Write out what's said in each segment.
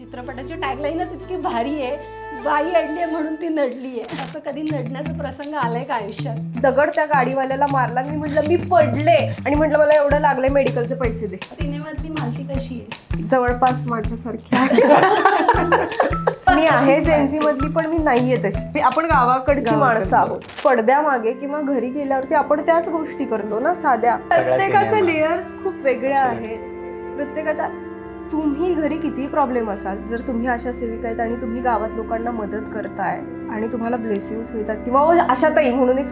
चित्रपटाची टॅगलाईनच इतकी भारी आहे, बाई अडली आहे म्हणून ती नडली आहे. असं कधी नडण्याचा प्रसंग आलाय का आयुष्यात? दगड त्या गाडीवाल्याला मारला. मी म्हटलं मी पडले आणि म्हटलं मला एवढं लागले, मेडिकलचे पैसे दे. सिनेमातली मालती कशी आहे? जवळपास माझ्यासारखी मी आहे सेन्सी मधली, पण मी नाहीये तशी. आपण गावाकडची माणसं आहोत. पडद्यामागे किंवा घरी गेल्यावरती आपण त्याच गोष्टी करतो ना, साध्या. प्रत्येकाचे लेयर्स खूप वेगळे आहेत. प्रत्येकाच्या तुम्ही घरी कितीही प्रॉब्लेम असाल, जर तुम्ही आशा सेविका आहेत आणि तुम्ही गावात लोकांना मदत करताय आणि तुम्हाला ब्लेसिंग्स मिळतात किंवा आशाताई म्हणून एक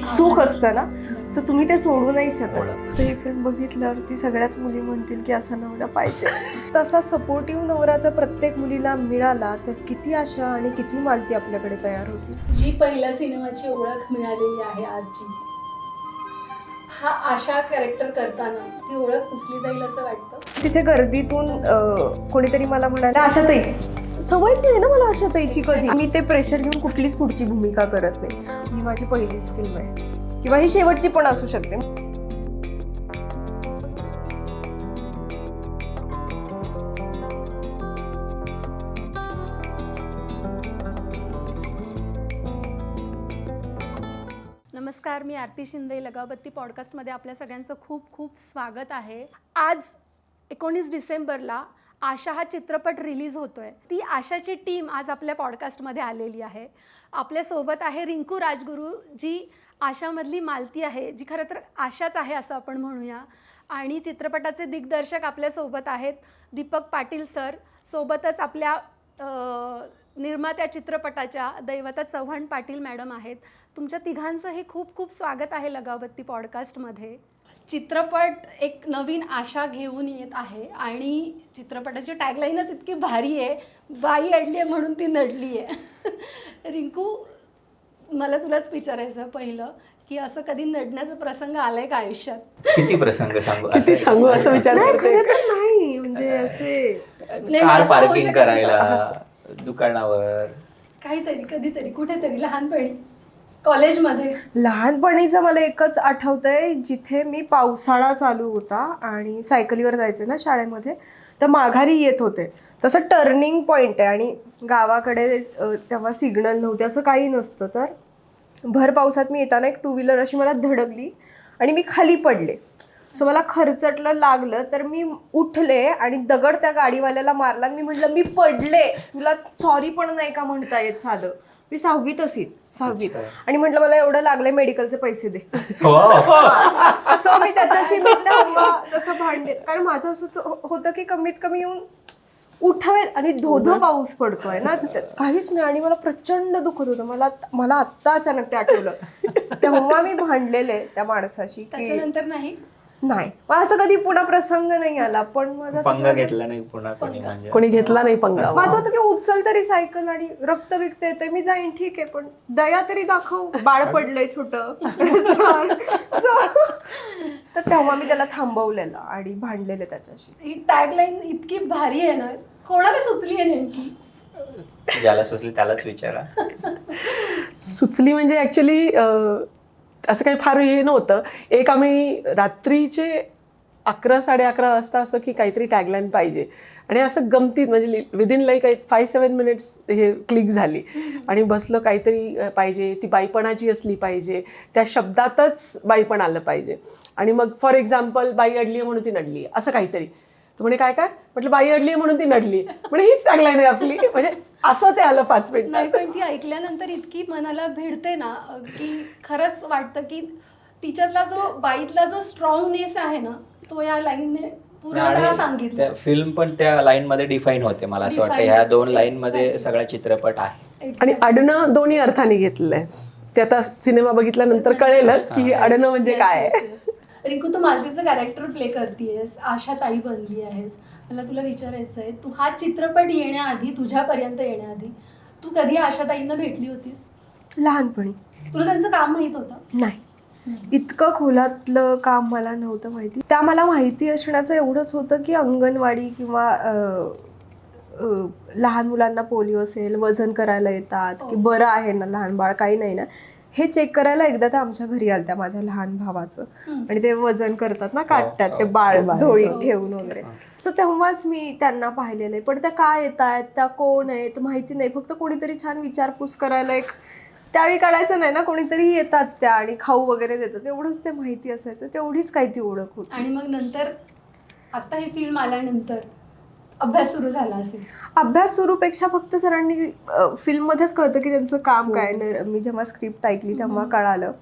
सुख असतं ना, सो तुम्ही ते सोडू नाही शकत. तर ही फिल्म बघितल्यावरती सगळ्याच मुली म्हणतील की असा नवरा पाहिजे. तसा सपोर्टिव्ह नवरा जर प्रत्येक मुलीला मिळाला तर किती आशा आणि किती मालती आपल्याकडे तयार होती. जी पहिल्या सिनेमाची ओळख मिळालेली आहे आजची, हा आशा कॅरेक्टर करताना ती ओळख पुसली जाईल असं वाटतं? तिथे गर्दीतून कोणीतरी मला म्हणाले आशाताई. सवयच नाही ना मला आशाताईची कधी. मी ते प्रेशर घेऊन कुठलीच पुढची भूमिका करत नाही. ही माझी पहिलीच फिल्म आहे किंवा ही शेवटची पण असू शकते. नमस्कार, मी आरती शिंदे. लगावबत्ती पॉडकास्टमध्ये आपल्या सगळ्यांचं खूप खूप स्वागत आहे. आज 19 डिसेंबरला आशा हा चित्रपट रिलीज होतोय. ती आशाची टीम आज आपल्या पॉडकास्टमध्ये आलेली आहे. आपल्यासोबत आहे रिंकू राजगुरू, जी आशामधली मालती आहे, जी खरं तर आशाच आहे असं आपण म्हणूया. आणि चित्रपटाचे दिग्दर्शक आपल्यासोबत आहेत दीपक पाटील सर. सोबतच आपल्या निर्मात्या चित्रपटाच्या दैवता चव्हाण पाटील मॅडम आहेत. तुमच्या तिघांचंही खूप खूप स्वागत आहे लगावबत्ती पॉडकास्टमध्ये. चित्रपट एक नवीन आशा घेऊन येत आहे आणि चित्रपटाची टॅगलाईनच इतकी भारी आहे, बाई अडली आहे म्हणून ती नडली आहे. रिंकू, मला तुलाच विचारायचं पहिलं की असं कधी नडण्याचा प्रसंग आलाय का आयुष्यात? किती प्रसंग सांगू? किती सांगू असं विचार नाही, करते. खरं तर नाही. म्हणजे असे कार पार्किंग करायला दुकानावर, काहीतरी कधीतरी कुठेतरी लहानपणी कॉलेजमध्ये. लहानपणीचं मला एकच आठवतंय, जिथे मी पावसाळा चालू होता आणि सायकलीवर जायचे ना शाळेमध्ये, तर माघारी येत होते. तसं टर्निंग पॉईंट आहे आणि गावाकडे तेव्हा सिग्नल नव्हते, असं काही नसतं. तर भर पावसात मी येताना एक टू व्हीलर अशी मला धडकली आणि मी खाली पडले. सो मला खरचटलं लागलं. तर मी उठले आणि दगड त्या गाडीवाल्याला मारला. मी म्हटलं मी पडले, तुला सॉरी पण नाही का म्हणता येत साधं. मी 6वीत असेल, 6वीत. आणि म्हटलं मला एवढं लागलंय, मेडिकलचे पैसे दे. सो मी त्याच्याशी तसं भांडले. कारण माझं असं होतं की कमीत कमी येऊन उठवेल आणि धोधो पाऊस पडतोय ना, काहीच नाही. आणि मला प्रचंड दुखत होतं. मला आत्ता अचानक ते आठवलं. तेव्हा मी भांडलेले त्या माणसाशी की त्याच्यानंतर नाही मग असं कधी पुन्हा प्रसंग नाही आला. पण माझं पंगा घेतला नाही पुन्हा कोणी, म्हणजे कोणी घेतला नाही पंगा. माझं होतं की उचल तरी सायकल आणि रक्त बिक्त येतंय, मी जाईन ठीक आहे, पण दया तरी दाखव, बाळ पडलंय छोटं. तर तेव्हा मी त्याला थांबवलेलं आणि भांडलेलं त्याच्याशी. ही टॅगलाईन इतकी भारी आहे ना, कोणाला सुचली आहे नेमकी? ज्याला सुचली त्यालाच विचारा. सुचली म्हणजे ॲक्च्युली असं काही फार हे नव्हतं. एक आम्ही रात्रीचे 11-11:30 वाजता असं की काहीतरी टॅगलाईन पाहिजे आणि असं गमतीत म्हणजे विदिन लाईक 5-7 मिनिट्स हे क्लिक झाली आणि बसलं काहीतरी पाहिजे, ती बाईपणाची असली पाहिजे, त्या शब्दातच बाईपण आलं पाहिजे. आणि मग फॉर एक्झाम्पल बाई अडली आहे म्हणून ती नडली, असं काहीतरी. तर म्हणे काय म्हटलं बाई अडली आहे म्हणून ती नडली, म्हणजे हीच टॅगलाईन आहे आपली. म्हणजे असं ते आलं 5 मिनिट. नाही, पण ती ऐकल्यानंतर इतकी मनाला भिडते ना की खरंच वाटतं की तिच्यातला जो बाईतला जो स्ट्रॉंगनेस आहे ना, तो या लाईनने पूर्णतः सांगितलं. त्या फिल्म पण त्या लाईन मध्ये डिफाईन होते. मला असं वाटतं ह्या 2 लाईन मध्ये सगळा चित्रपट आहे. आणि अडणं दोन्ही अर्थाने घेतलेलं आहे. ते आता सिनेमा बघितल्यानंतर कळेलच की अडणं म्हणजे काय आहे. रिंकू, तू मालतीचं कॅरेक्टर प्ले करतेयस, आशा ताई बनली आहेस. मला तुला विचारायचं आहे, तू हा चित्रपट येण्याआधी, तुझ्यापर्यंत येण्याआधी तू कधी आशाताईंना भेटली होतीस? लहानपणी. तुला त्यांचं काम माहीत होतं? नाही, इतकं खोलातलं काम मला नव्हतं माहिती. त्या मला माहिती असण्याचं एवढंच होतं की अंगणवाडी किंवा लहान मुलांना पोलिओ असेल, वजन करायला येतात, की बरं आहे ना लहान बाळ, काही नाही ना. हे चेक करायला एकदा त्या आमच्या घरी आलत्या माझ्या लहान भावाचं, आणि ते वजन करतात ना काटतात ते बाळ झोळीत ठेवून वगैरे. सो तेव्हाच मी त्यांना पाहिलेलं आहे. पण त्या काय येत आहेत, त्या कोण आहेत माहिती नाही, फक्त कोणीतरी छान विचारपूस करायला एक त्यावेळी काढायचं नाही ना, कोणीतरी येतात त्या आणि खाऊ वगैरे देतात, एवढंच ते माहिती असायचं, तेवढीच काही ती ओळख होती. आणि मग नंतर आता ही फिल्म आल्यानंतर अभ्यास सुरू झाला असेल. अभ्यास सुरूपेक्षा फक्त सरांनी फिल्ममध्येच कळतं की त्यांचं काम काय. मी जेव्हा स्क्रिप्ट ऐकली तेव्हा कळालं,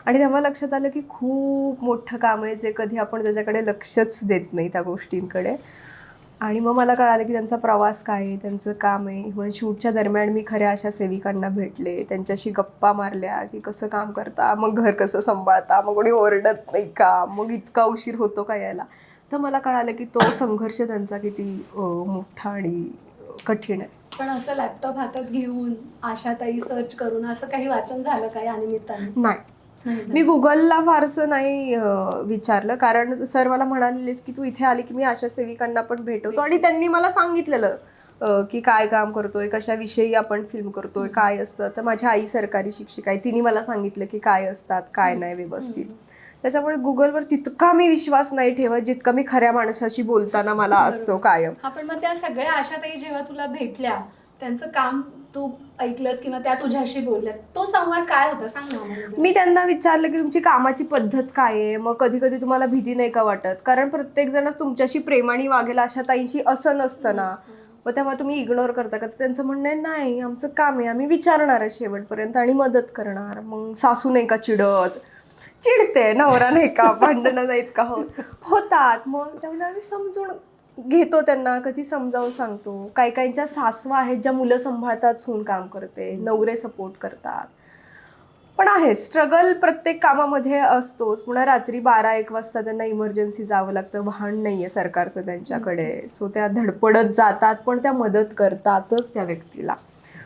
आणि तेव्हा लक्षात आलं की खूप मोठं काम आहे जे कधी आपण त्याच्याकडे लक्षच देत नाही त्या गोष्टींकडे. आणि मग मला कळालं की त्यांचा प्रवास काय आहे, त्यांचं काम आहे. इव्हन शूटच्या दरम्यान मी खऱ्या अशा सेविकांना भेटले, त्यांच्याशी गप्पा मारल्या की कसं काम करता, मग घर कसं सांभाळता, मग कोणी ओरडत नाही का, मग इतका उशीर होतो का यायला. तर मला कळालं की तो संघर्ष त्यांचा किती मोठा आणि कठीण आहे. पण असं लॅपटॉप हातात घेऊन आशाताई सर्च करून असं काही वाचन झालं का या निमित्ताने? नाही, मी गुगलला फारसं नाही विचारलं, कारण सर मला म्हणालेच की तू इथे आली की मी आशा सेविकांना पण भेटवतो, आणि त्यांनी मला सांगितलेलं की काय काम करतोय, कशाविषयी आपण फिल्म करतोय, काय असतं. तर माझी आई सरकारी शिक्षिका आहे, तिने मला सांगितलं की काय असतात काय नाही व्यवस्थित. त्याच्यामुळे गुगलवर तितका मी विश्वास नाही ठेवत जितका मी खऱ्या माणसाशी बोलताना मला असतो कायम. आपण मग त्या सगळ्या आशाताई जेव्हा तुला भेटल्या, त्यांचं काम तू ऐकलंस किंवा त्या तुझ्याशी बोलल्या, तो संवाद काय होता सांग ना आम्हाला जरा. मी त्यांना विचारलं की तुमची कामाची पद्धत काय आहे, मग कधी कधी तुम्हाला भीती नाही का वाटत, कारण प्रत्येक जण तुमच्याशी प्रेमाने वागेल अशा ताईंशी असं नसतं ना, मग तेव्हा तुम्ही इग्नोर करता का. त्यांचं म्हणणं आहे नाही, आमचं काम आहे, आम्ही विचारणार आहे शेवटपर्यंत आणि मदत करणार. मग सासू नाही का चिडते, नवरा नाही का, भांडणं नाहीत का होतात. मग त्यामुळे आम्ही समजून घेतो त्यांना, कधी समजावून सांगतो. काही काहींच्या सासवा आहेत ज्या मुलं सांभाळतात, सून काम करते, नवरे सपोर्ट करतात. पण आहे स्ट्रगल प्रत्येक कामामध्ये असतोच. पुन्हा रात्री 12-1 वाजता त्यांना इमर्जन्सी जावं लागतं, वाहन नाही आहे सरकारचं त्यांच्याकडे. सो त्या धडपडत जातात, पण त्या मदत करतातच त्या व्यक्तीला.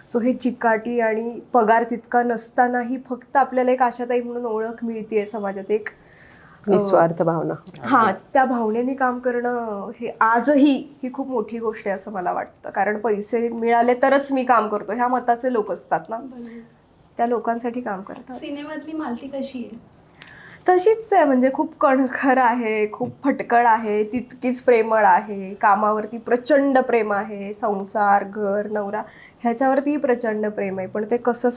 सो हे चिकाटी आणि पगार तितका नसतानाही फक्त आपल्याला एक आशाताई म्हणून ओळख मिळते समाजात, एक निस्वार्थ भावना. हां, त्या भावनेने काम करणं हे आजही ही खूप मोठी गोष्ट आहे असं मला वाटतं. कारण पैसे मिळाले तरच मी काम करतो ह्या मताचे लोक असतात ना, त्या लोकांसाठी काम करतात. सिनेमातली मालती कशी आहे? तशीच आहे, म्हणजे खूप कणखर आहे, खूप फटकळ आहे, तितकीच प्रेमळ आहे. कामावरती प्रचंड प्रेम आहे, संसार, घर, नवरा ह्याच्यावरतीही प्रचंड प्रेम आहे. पण ते कसं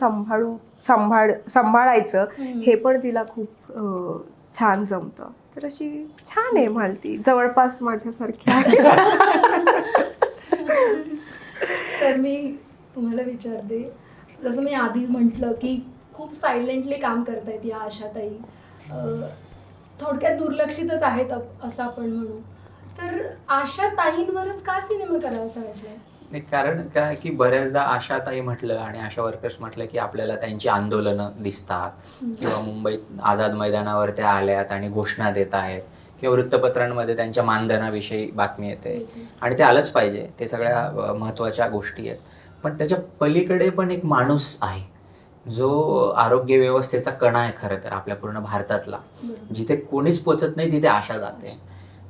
सांभाळायचं हे पण तिला खूप छान जमतं. तर अशी छान आहे मालती, जवळपास माझ्यासारखी आहे. तर मी तुम्हाला विचारते, जसं मी आधी म्हटलं की खूप सायलेंटली काम करतायत या आशाताई, थोडक्यात दुर्लक्षितच आहेत असं आपण म्हणू. तर आशाताईंवरच का सिनेमा करावा असं वाटलंय? नाही, कारण काय की बऱ्याचदा आशाताई म्हटलं आणि आशा वर्कर्स म्हटलं की आपल्याला त्यांची आंदोलनं दिसतात, किंवा मुंबईत आझाद मैदानावर त्या आल्यात आणि घोषणा देत आहेत, किंवा वृत्तपत्रांमध्ये त्यांच्या मानधनाविषयी बातमी येते, आणि ते आलंच पाहिजे, ते सगळ्या महत्त्वाच्या गोष्टी आहेत. पण त्याच्या पलीकडे पण एक माणूस आहे जो आरोग्य व्यवस्थेचा कणा आहे खरं तर आपल्या पूर्ण भारतातला. जिथे कोणीच पोचत नाही तिथे आशा जाते.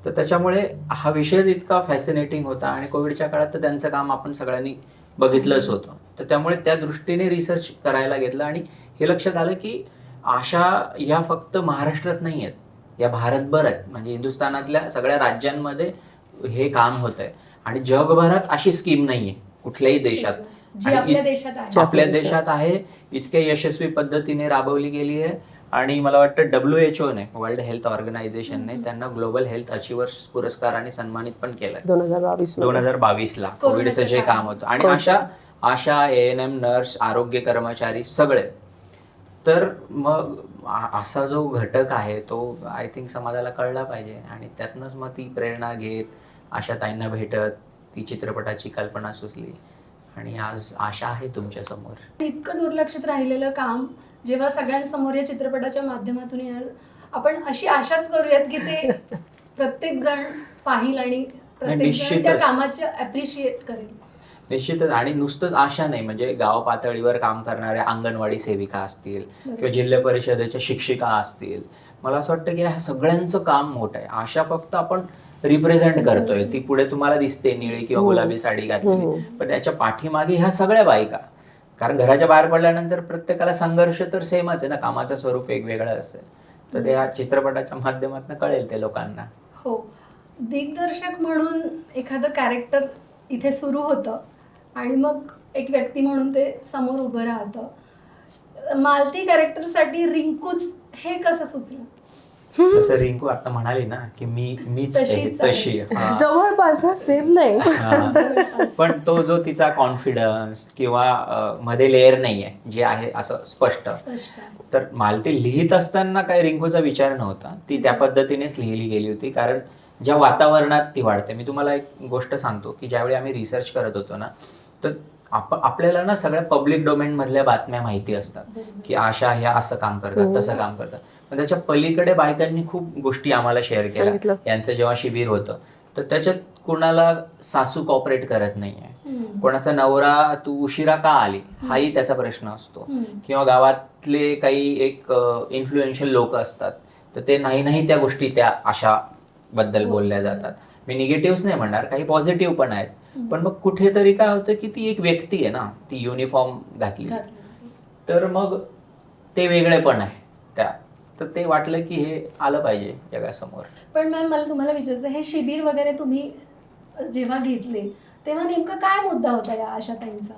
तर त्याच्यामुळे हा विषयच इतका फॅसिनेटिंग होता, आणि कोविडच्या काळात तर त्यांचं काम आपण सगळ्यांनी बघितलंच होतं. तर त्यामुळे त्या दृष्टीने रिसर्च करायला घेतलं, आणि हे लक्षात आलं की आशा या फक्त महाराष्ट्रात नाही आहेत, या भारतभर आहेत. म्हणजे हिंदुस्थानातल्या सगळ्या राज्यांमध्ये हे काम होत आहे, आणि जगभरात अशी स्कीम नाही आहे कुठल्याही देशात जी आपल्या देशात आहे. आपल्या देशात आहे. इतक्या यशस्वी पद्धतीने राबवली गेली आहे. आणि मला वाटतं WHO ने, वर्ल्ड हेल्थ ऑर्गनायझेशनने त्यांना ग्लोबल हेल्थ अचिव्हर्स पुरस्काराने सन्मानित पण केलंय 2022ला, कोविडचं जे काम होतं. आणि आशा ANM नर्स, आरोग्य कर्मचारी सगळे. तर मग असा जो घटक आहे तो आय थिंक समाजाला कळला पाहिजे, आणि त्यातनंच मग ती प्रेरणा घेत आशाताईंना भेटत ती चित्रपटाची कल्पना सुचली, आणि आज आशा आहे तुमच्या समोर. इतकं दुर्लक्षित राहिलेलं काम जेव्हा सगळ्यांसमोर या चित्रपटाच्या माध्यमातून येणार, आपण अशी आशाच करूयात की ते प्रत्येक जण पाहिल आणि प्रत्येक जण त्या कामाचे अप्रिशिएट करेल. निश्चितच. आणि नुसतंच आशा नाही, म्हणजे गाव पातळीवर काम करणाऱ्या अंगणवाडी सेविका असतील, किंवा जिल्हा परिषदेच्या शिक्षिका असतील, मला असं वाटतं की ह्या सगळ्यांचं काम मोठं आहे. आशा फक्त आपण रिप्रेझेंट करतोय, ती पुढे तुम्हाला दिसते निळी किंवा गुलाबी साडी घातली, पण त्याच्या पाठीमागे ह्या सगळ्या बायका कारण घराच्या बाहेर पडल्यानंतर प्रत्येकाला संघर्ष तर सेमच आहे ना, कामाचं स्वरूप वेगवेगळं असेल. तर ते ह्या चित्रपटाच्या माध्यमातून कळेल ते लोकांना. हो, दिग्दर्शक म्हणून एखादं कॅरेक्टर इथे सुरू होतं आणि मग एक व्यक्ती म्हणून ते समोर उभं राहतं. मालती कॅरेक्टरसाठी रिंकूच हे कसं सुचलं? जसं रिंकू आता म्हणाली ना की मीच तशीच आहे. तशी. हा. जवळपास सेम नाही. हा. पण तो जो तिचा कॉन्फिडन्स किंवा मध्ये लेअर नाहीये जे आहे असं स्पष्ट. स्पष्ट आहे. तर मालती लिहित असताना काही रिंकूचा विचार नव्हता, ती त्या पद्धतीनेच लिहिली गेली होती. कारण ज्या वातावरणात ती वाढते, मी तुम्हाला एक गोष्ट सांगतो की ज्यावेळी आम्ही रिसर्च करत होतो ना, तर आपल्याला ना सगळ्या पब्लिक डोमेन मधल्या बातम्या माहिती असतात की आशा ह्या असं काम करतात तसं काम करतात, पण त्याच्या पलीकडे बायकांनी खूप गोष्टी आम्हाला शेअर केल्या. यांचं जेव्हा शिबिर होतं तर त्याच्यात कोणाला सासू कॉपरेट करत नाहीये, कोणाचा नवरा तू उशिरा का आली हाही त्याचा प्रश्न असतो, किंवा गावातले काही एक इन्फ्लुएन्शियल लोक असतात तर ते नाही त्या गोष्टी त्या आशा बद्दल बोलल्या जातात. मी निगेटिव्ह नाही म्हणणार, काही पॉझिटिव्ह पण आहेत, पण मग कुठेतरी काय होतं की ती एक व्यक्ती आहे ना, ती युनिफॉर्म घातली तर मग ते वेगळे पण आहे त्या, तर ते वाटलं की हे आलं पाहिजे जगासमोर. पण मॅम मला तुम्हाला विचारायचं, हे शिबिर वगैरे तुम्ही जेव्हा घेतले तेव्हा नेमकं काय मुद्दा होता या आशाताईंचा?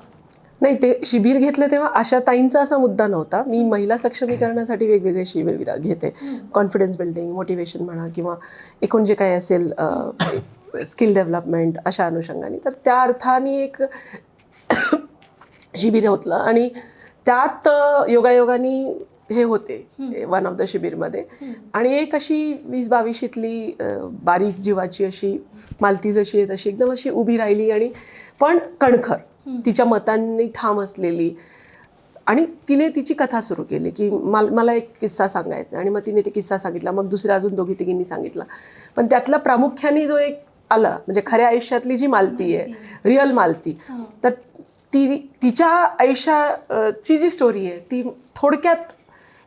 नाही, ते शिबिर घेतलं तेव्हा आशाताईंचा असा मुद्दा नव्हता. मी महिला सक्षमीकरणासाठी वेगवेगळे शिबिर घेते, कॉन्फिडन्स बिल्डिंग, मोटिवेशन म्हणा, किंवा एकूण जे काही असेल स्किल डेव्हलपमेंट अशा अनुषंगाने. तर त्या अर्थाने एक शिबिर होतलं आणि त्यात योगायोगाने हे होते वन ऑफ द शिबिरमध्ये. आणि एक अशी 20-22शीतली बारीक जीवाची अशी मालती जशी आहे तशी एकदम अशी उभी राहिली आणि पण कणखर, तिच्या मतांनी ठाम असलेली. आणि तिने तिची कथा सुरू केली की मला एक किस्सा सांगायचा, आणि मग तिने ते किस्सा सांगितला, मग दुसऱ्या अजून दोघी तिघींनी सांगितला. पण त्यातला प्रामुख्याने जो एक आला म्हणजे खऱ्या आयुष्यातली जी मालती आहे, रिअल मालती, तर तिच्या आयुष्याची जी स्टोरी आहे ती थोडक्यात,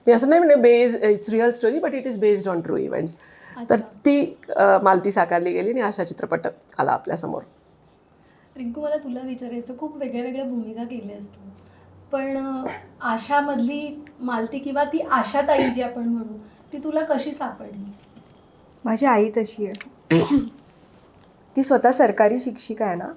मी असं नाही म्हणजे it's real story but it is based on true events. तर ती मालती साकारली गेली आणि अशा चित्रपट आला आपल्यासमोर. रिंकू, मला तुला विचारायचं, खूप वेगळ्या भूमिका केल्यास तू, पण आशामधली मालती किंवा ती आशाताई जी आपण म्हणू ती तुला कशी सापडली? माझी आई तशी आहे. ती स्वतः सरकारी शिक्षिका आहे ना,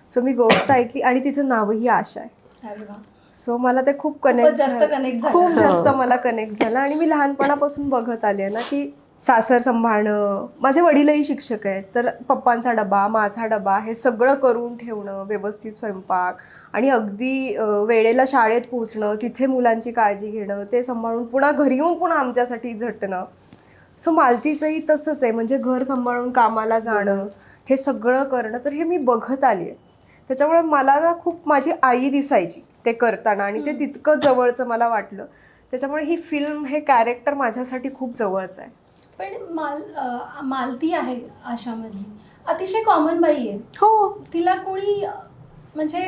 सो मी गोष्ट ऐकली आणि तिचं नावही आशा आहे. अरे वा. सो मला ते खूप जास्त connect झालं. खूप जास्त मला कनेक्ट झालं. आणि मी लहानपणापासून बघत आले ना की सासर सांभाळणं, माझे वडीलही शिक्षक आहेत, तर पप्पांचा डबा, माझा डबा, हे सगळं करून ठेवणं, व्यवस्थित स्वयंपाक, आणि अगदी वेळेला शाळेत पोहोचणं, तिथे मुलांची काळजी घेणं, ते सांभाळून पुन्हा घरी येऊन पुन्हा आमच्यासाठी झटणं. सो मालतीचंही तसंच आहे, म्हणजे घर सांभाळून कामाला जाणं, हे सगळं करणं. तर हे मी बघत आली आहे. त्याच्यामुळे मला ना खूप माझी आई दिसायची ते करताना, आणि ते तितकं जवळचं मला वाटलं. त्याच्यामुळे ही फिल्म, हे कॅरेक्टर माझ्यासाठी खूप जवळचं आहे. पण मालती आहे आशामधली, अतिशय कॉमन बाई आहे. हो, तिला कोणी म्हणजे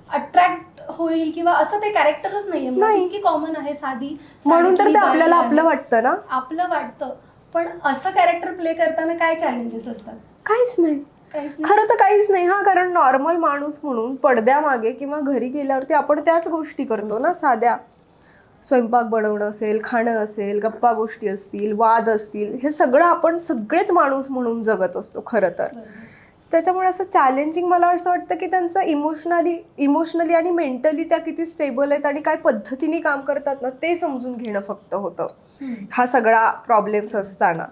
अट्रॅक्ट होईल किंवा असं ते कॅरेक्टरच नाहीये, इतकी कॉमन आहे, साधी, म्हणून तर ते साडीतली आपल्याला बाई आपलं आहे. वाटतं ना. आपलं वाटतं, पण असं कॅरेक्टर प्ले करताना काय चॅलेंजेस असतात? काहीच नाही, काहीच नाही. खरं तर काहीच नाही. हा, कारण नॉर्मल माणूस म्हणून पडद्यामागे किंवा घरी गेल्यावरती आपण त्याच गोष्टी करतो ना, साध्या. स्वयंपाक बनवणं असेल, खाणं असेल, गप्पा गोष्टी असतील, वाद असतील, हे सगळं आपण सगळेच माणूस म्हणून जगत असतो खरं तर. त्याच्यामुळे असं चॅलेंजिंग मला असं वाटतं की त्यांचं इमोशनली आणि मेंटली त्या किती स्टेबल आहेत आणि काय पद्धतीने काम करतात ना, ते समजून घेणं फक्त होतं हा सगळा प्रॉब्लेम्स असताना.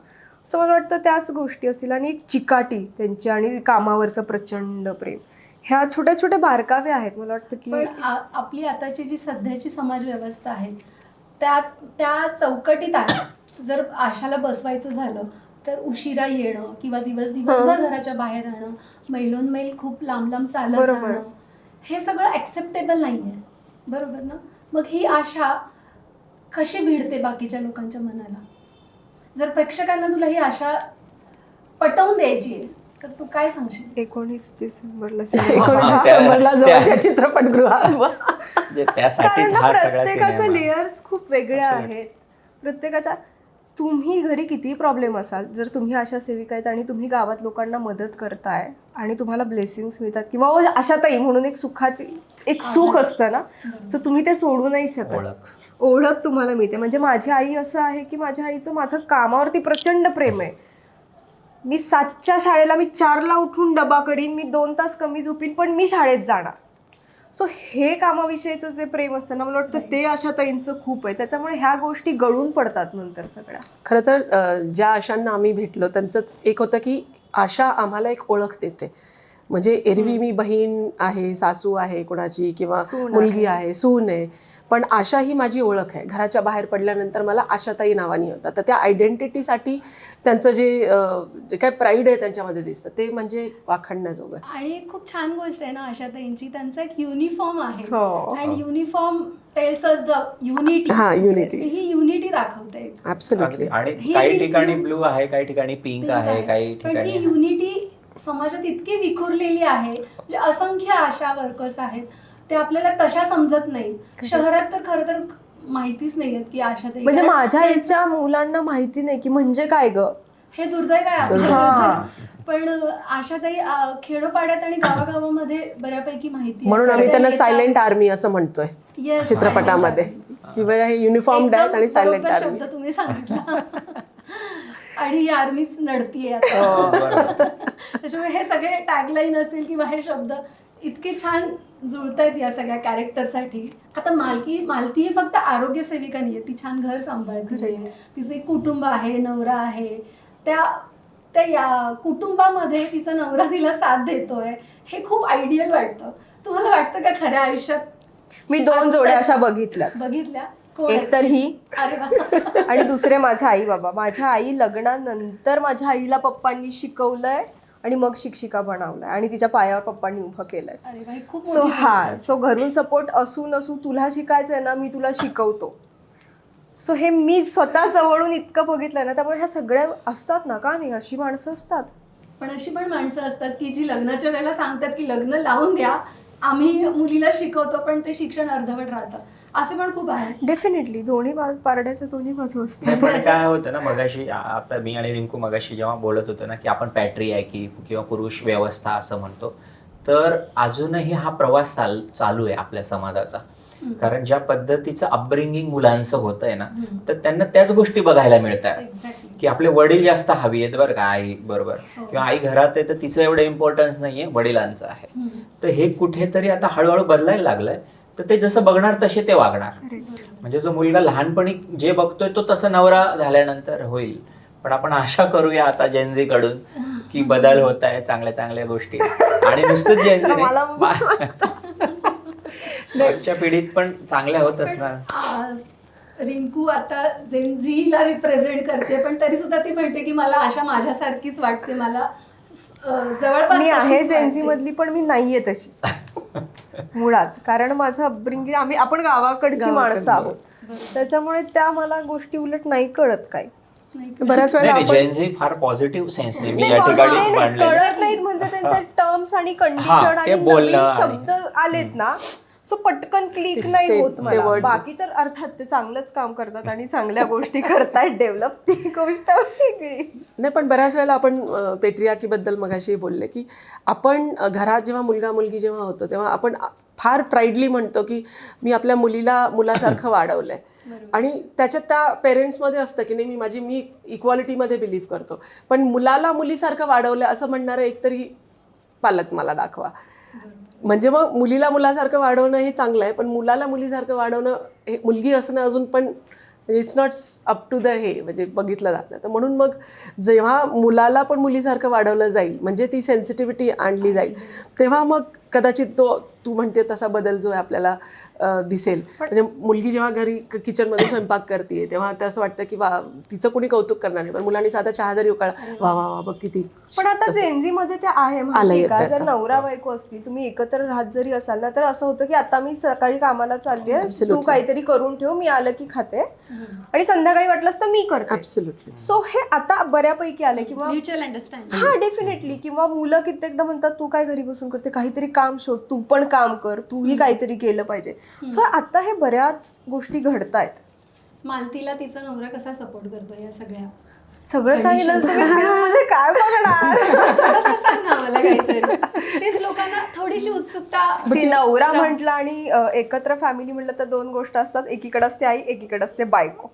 सो मला वाटतं त्याच गोष्टी असतील, आणि एक चिकाटी त्यांची, आणि कामावरचं प्रचंड प्रेम, ह्या छोट्या छोट्या बारकावे आहेत. मला वाटतं की पण आपली आताची जी सध्याची समाज व्यवस्था आहे त्या चौकटीत आहे. जर आशाला बसवायचं झालं तर उशिरा येणं किंवा दिवसभर घराच्या बाहेर राहणं, मैलोनमैल खूप लांब चालत जाणं, हे सगळं ऍक्सेप्टेबल नाहीये, बरोबर ना? मग ही आशा कशी भिडते बाकीच्या लोकांच्या मनाला? जर प्रेक्षकांना तुला ही आशा पटवून द्यायची आहे तर तू काय सांगशील? 19 डिसेंबरला 19 डिसेंबरला जवळच्या चित्रपटगृहात. त्यासाठी कारण ना प्रत्येकाचे लेयर्स खूप वेगळे आहेत. प्रत्येकाच्या तुम्ही घरी कितीही प्रॉब्लेम असाल, जर तुम्ही आशा सेविका आहेत आणि तुम्ही गावात लोकांना मदत करताय आणि तुम्हाला ब्लेसिंग्स मिळतात किंवा आशाताई म्हणून एक सुखाची एक सुख असतं ना, सो तुम्ही ते सोडू नाही शकत. ओळख तुम्हाला मिळते. म्हणजे माझी आई असं आहे की माझ्या आईचं माझं कामावरती प्रचंड प्रेम आहे. मी 7च्या शाळेला मी 4ला उठून डबा करीन, मी 2 तास कमी झोपीन, पण मी शाळेत जाणार. सो हे कामाविषयीचं जे प्रेम असतं ना, मला वाटतं ते आशाताईंचं खूप आहे. त्याच्यामुळे ह्या गोष्टी गळून पडतात नंतर सगळ्या. खरं तर ज्या आशांना आम्ही भेटलो त्यांचं एक होतं की आशा आम्हाला एक ओळख देते. म्हणजे एरवी मी बहीण आहे, सासू आहे कोणाची किंवा मुलगी आहे, सून आहे, पण आशा ही माझी ओळख आहे. घराच्या बाहेर पडल्यानंतर मला आशाताई नावानी होतात. तर त्या आयडेंटिटीसाठी त्यांचं जे काय प्राईड आहे त्यांच्यामध्ये दिसतं ते म्हणजे वाखाणण्याजोगं. आणि खूप छान गोष्ट आहे ना आशाताईंची, त्यांचा एक युनिफॉर्म आहे हो. And uniform tells us the unity. हा, unity. ही युनिटी दाखवते. ऍब्सोल्युटली. आणि ही काही बिलकुल- ठिकाणी ब्लू आहे, काही ठिकाणी पिंक आहे, काही पण ही ठिकाणी युनिटी समाजात इतकी विखुरलेली आहे. म्हणजे असंख्य आशा वर्कर्स आहेत, ते आपल्याला तशा समजत नाही. शहरात तर खरं तर माहितीच नाहीयेत की आशाताई म्हणजे माझ्या आईच्या मुलांना माहिती नाही की म्हणजे काय ग. हे दुर्दैव आहे आपलं. पण आशाताई खेडोपाड्यात आणि गावागावामध्ये बऱ्यापैकी माहिती आहे. म्हणून आम्ही त्यांना येतात. सायलेंट आर्मी असं म्हणतोय Yes. चित्रपटामध्ये, किंवा हे युनिफॉर्म आहेत आणि सायलेंट बरोबर आर्मी. शब्द तुम्ही सांगितला. आणि ही आर्मी नडतीये हो, आता. त्याच्यामुळे हे सगळे टॅगलाईन असतील किंवा हे शब्द इतके छान जुळतायत या सगळ्या कॅरेक्टरसाठी. आता मालती ही फक्त आरोग्य सेविका नाहीये, ती छान घर सांभाळते, तिचं एक कुटुंब आहे, नवरा आहे. त्या या कुटुंबामध्ये तिचा नवरा तिला साथ देतोय, हे खूप आयडियल वाटतं. तुम्हाला वाटतं का खऱ्या आयुष्यात? मी 2 जोड्या अशा बघितल्यात. बघितल्या? कोण एक तर ही अरे वा. आणि दुसरे माझे आई बाबा. माझ्या आई लग्नानंतर माझ्या आईला पप्पांनी शिकवलंय आणि मग शिक्षिका बनवलंय आणि तिच्या पायावर पप्पांनी उभं केलंय. अरे वा, ही खूप सो मोठी गोष्ट आहे. सो घरून सपोर्ट असू नसू तुला शिकायचंय ना, मी तुला शिकवतो. सो हे मी स्वतः जवळून इतकं बघितलंय ना, त्यामुळे ह्या सगळ्या असतात ना, का नाही अशी माणसं असतात. पण अशी पण माणसं असतात की जी लग्नाच्या वेळेला सांगतात की लग्न लावून द्या, आम्ही मुलीला शिकवतो, पण ते शिक्षण अर्धवट राहतं. असे पण खूप आहेत. डेफिनेटली दोन्ही पारड्याच्या दोन्ही बाजू असतात. नाही, पण काय होतं ना, मगाशी आता मी आणि रिंकू मगाशी जेव्हा बोलत होतो ना की आपण पॅट्रियार्की किंवा पुरुष व्यवस्था असं म्हणतो, तर अजूनही हा प्रवास चालू आहे आपल्या समाजाचा. कारण ज्या पद्धतीचं अपब्रिंगिंग मुलांचं होत आहे ना, तर त्यांना त्याच गोष्टी बघायला मिळतात एक्झॅक्टली. की आपले वडील जास्त हवी आहेत बरं का, आई बरोबर, किंवा आई घरात आहे तर तिचं एवढं इम्पॉर्टन्स नाहीये, वडिलांचं आहे. तर हे कुठेतरी आता हळूहळू बदलायला लागलंय. तर ते जसं बघणार तसे ते वागणार. म्हणजे जो मुलगा लहानपणी जे बघतोय तो तसं नवरा झाल्यानंतर होईल. पण आपण आशा करूया आता जेनझी कडून की बदल होत आहे, चांगल्या चांगल्या गोष्टी. आणि नुसतं जेनझी मागच्या पिढीत पण चांगल्या होत असणार. रिंकू आता जेनझीला रिप्रेझेंट करते, पण तरी सुद्धा ती म्हणते की मला आशा माझ्यासारखीच वाटते, मला जवळपास मी आहे तशीच जेनझी वाटते. मधली, पण मी नाहीये तशी मुळात. कारण माझं अपब्रिंगिंग आपण गावाकडची माणसं आहोत, त्याच्यामुळे त्या मला गोष्टी उलट नाही कळत काय. बऱ्याच वेळेला आपण जेनझी फार पॉझिटिव्ह सेन्सने मी नाही, या ठिकाणी नाही, मांडलेलं आहे. कळत नाहीत म्हणजे त्यांचे टर्म्स आणि हा, कंडिशन ते आणि बोलणं नवीन आणि- शब्द आलेत ना, सो पटकन क्लिक नाही ते- होत ते मला. words- बाकी तर अर्थात ते चांगलंच काम करतात आणि चांगल्या गोष्टी करतायत डेव्हलप, ती गोष्ट वेगळी. नाही, पण बऱ्याच वेळेला आपण पेट्रियार्कीबद्दल मगाशी बोलले की आपण घरात जेव्हा मुलगा मुलगी जेव्हा होतो तेव्हा आपण फार प्राईडली म्हणतो की मी आपल्या मुलीला मुलासारखं वाढवलंय. आणि त्याच्यात त्या पेरेंट्समध्ये असतं की नाही मी इक्वालिटीमध्ये बिलीव्ह करतो, पण मुलाला मुलीसारखं वाढवलं असं म्हणणारं एकतरी पालक मला दाखवा. म्हणजे मग मुलीला मुलासारखं वाढवणं हे चांगलं आहे, पण मुलाला मुलीसारखं वाढवणं हे मुलगी असणं अजून पण it's not up to the हे म्हणजे बघितलं जात नाही. तर म्हणून मग जेव्हा मुलाला पण मुलीसारखं वाढवलं जाईल, म्हणजे ती सेन्सिटिव्हिटी आणली जाईल, तेव्हा मग कदाचित तू म्हणते तसा बदल जो आहे आपल्याला दिसेल. म्हणजे मुलगी जेव्हा घरी किचनमध्ये स्वयंपाक करते तेव्हा ते असं वाटतं की वा तिचं कोणी कौतुक करणार नाही, पण मुलांनी साधा चहा जरी उकाळा वा वा वा बघ किती. पण आता जेनझी मध्ये ते आहे माहिती आलंय का, आता. जर नवरा बायको असतील, तुम्ही एकत्र राहत जरी असाल ना, तर असं होतं की आता मी सकाळी कामाला चालली आहे, तू काहीतरी करून ठेव, मी आलं की खाते, आणि संध्याकाळी वाटलंच तर मी करते. ऍब्सोल्युटली. सो हे आता बऱ्यापैकी आले. किंवा म्युच्युअल अंडरस्टँडिंग. हा, डेफिनेटली. किंवा मुलं कित्येकदा म्हणतात तू काय घरी बसून करते, काहीतरी काम शोध, तू पण काम कर, तूही काहीतरी केलं पाहिजे. सो आता हे बऱ्याच गोष्टी घडतायत मालतीला तिचा नवरा कसा सपोर्ट करतो या सगळ्या सगळं सांगितलं तर मी film मध्ये काय बघणार. कसं सांग ना मला काहीतरी. तेच लोकांना थोडीशी उत्सुकता. See, नवरा म्हटलं आणि एकत्र फॅमिली म्हटलं तर दोन गोष्ट असतात. एकीकडे असते आई, एकीकडे असते बायको.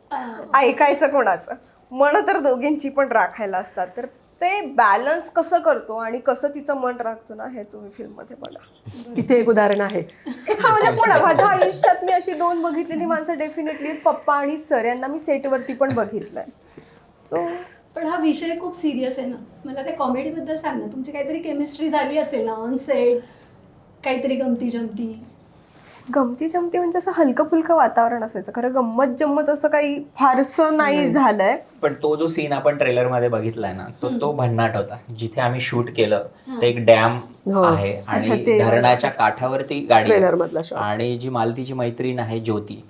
ऐकायचं कोणाचं मन तर दोघींची पण राखायला असतात. तर ते बॅलन्स कसं करतो आणि कसं तिचं मन राखतो ना, हे तुम्ही फिल्म मध्ये बघा. इथे एक उदाहरण आहे. हा म्हणजे पुन्हा माझ्या आयुष्यात मी अशी दोन बघितलेली माणसं डेफिनेटली पप्पा आणि सर यांना मी सेटवरती पण बघितलंय. सो पण हा विषय खूप सिरियस आहे ना. मला त्या कॉमेडी बद्दल सांग ना. तुमची काहीतरी केमिस्ट्री झाली असेल ना ऑन सेट, काहीतरी गमती जमती. गमती जमती म्हणजे असं हलकं फुलकं वातावरण असायचं. खरं गंमत जम्मत असं काही फारसं नाही झालंय. पण तो जो सीन आपण ट्रेलर मध्ये बघितलाय ना, तो भन्नाट होता. जिथे आम्ही शूट केलं ते एक डॅम आहे आणि ते धरणाच्या काठावरती गाडी ट्रेलर आहे. मधला shot. आणि जी मालतीची मैत्रीण आहे ज्योती,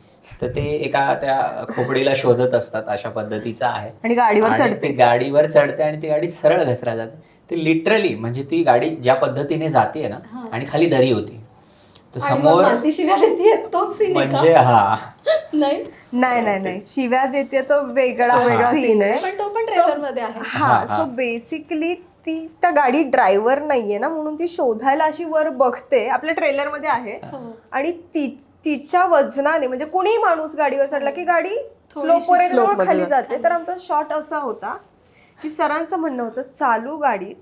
तर ते एका त्या खोपडीला शोधत असतात अशा पद्धतीचा आहे. आणि गाडीवर आणि चढते. ती गाडीवर चढते आणि ती गाडी सरळ घसरा जाते. ते लिटरली म्हणजे ती गाडी ज्या पद्धतीने जाते ना आणि खाली दरी होती, तर आणि मग समोर मालती शिव्या देते तोच सीन आहे म्हणजे का? हा नाही नाही नाही नाही शिव्या देते तो वेगळा सीन आहे. पण तो पण ट्रेलर मध्ये आहे. हा सो बेसिकली ती त्या गाडी ड्रायव्हर नाहीये ना, म्हणून ती शोधायला अशी वर बघते. आपल्या ट्रेलर मध्ये आहे. आणि तिच्या वजनाने म्हणजे कोणीही माणूस गाडीवर चढला की गाडी स्लोप खाली जाते. तर आमचा शॉट असा होता की सरांचं म्हणणं होतं चालू गाडीत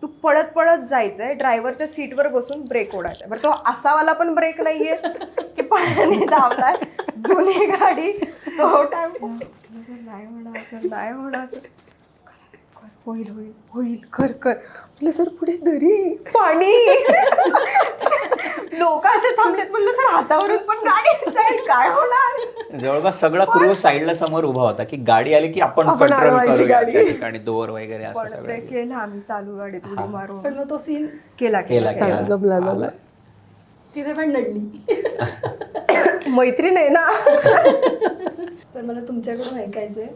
तू पळत पळत जायचंय, ड्रायव्हरच्या सीटवर बसून ब्रेक ओढायचा. बरं तो असावाला पण ब्रेक नाहीये की पायाने दाबलाय. जुनी गाडी तो टाइम नाही होणार असं नाही होणार. होईल होईल होईल कर कर म्हटलं सर पुढे दरी पाणी. लोक असे थांबलेत. म्हटलं सर हातावरून पण गाडी जाईल काय होणार. जवळपास सगळा क्रू साईडला समोर उभा होता की गाडी आली की आपण आपण कंट्रोल अडवायची करूया गाडी. त्या ठिकाणी दोर वगैरे असं पण ते सगळं केलं आम्ही चालू गाडीत उडी मारून पण मग तो सीन केला केला केला केला जमला. तिथे पण नडली. मैत्रीण आहे ना. तर मला तुमच्याकडून ऐकायचंय.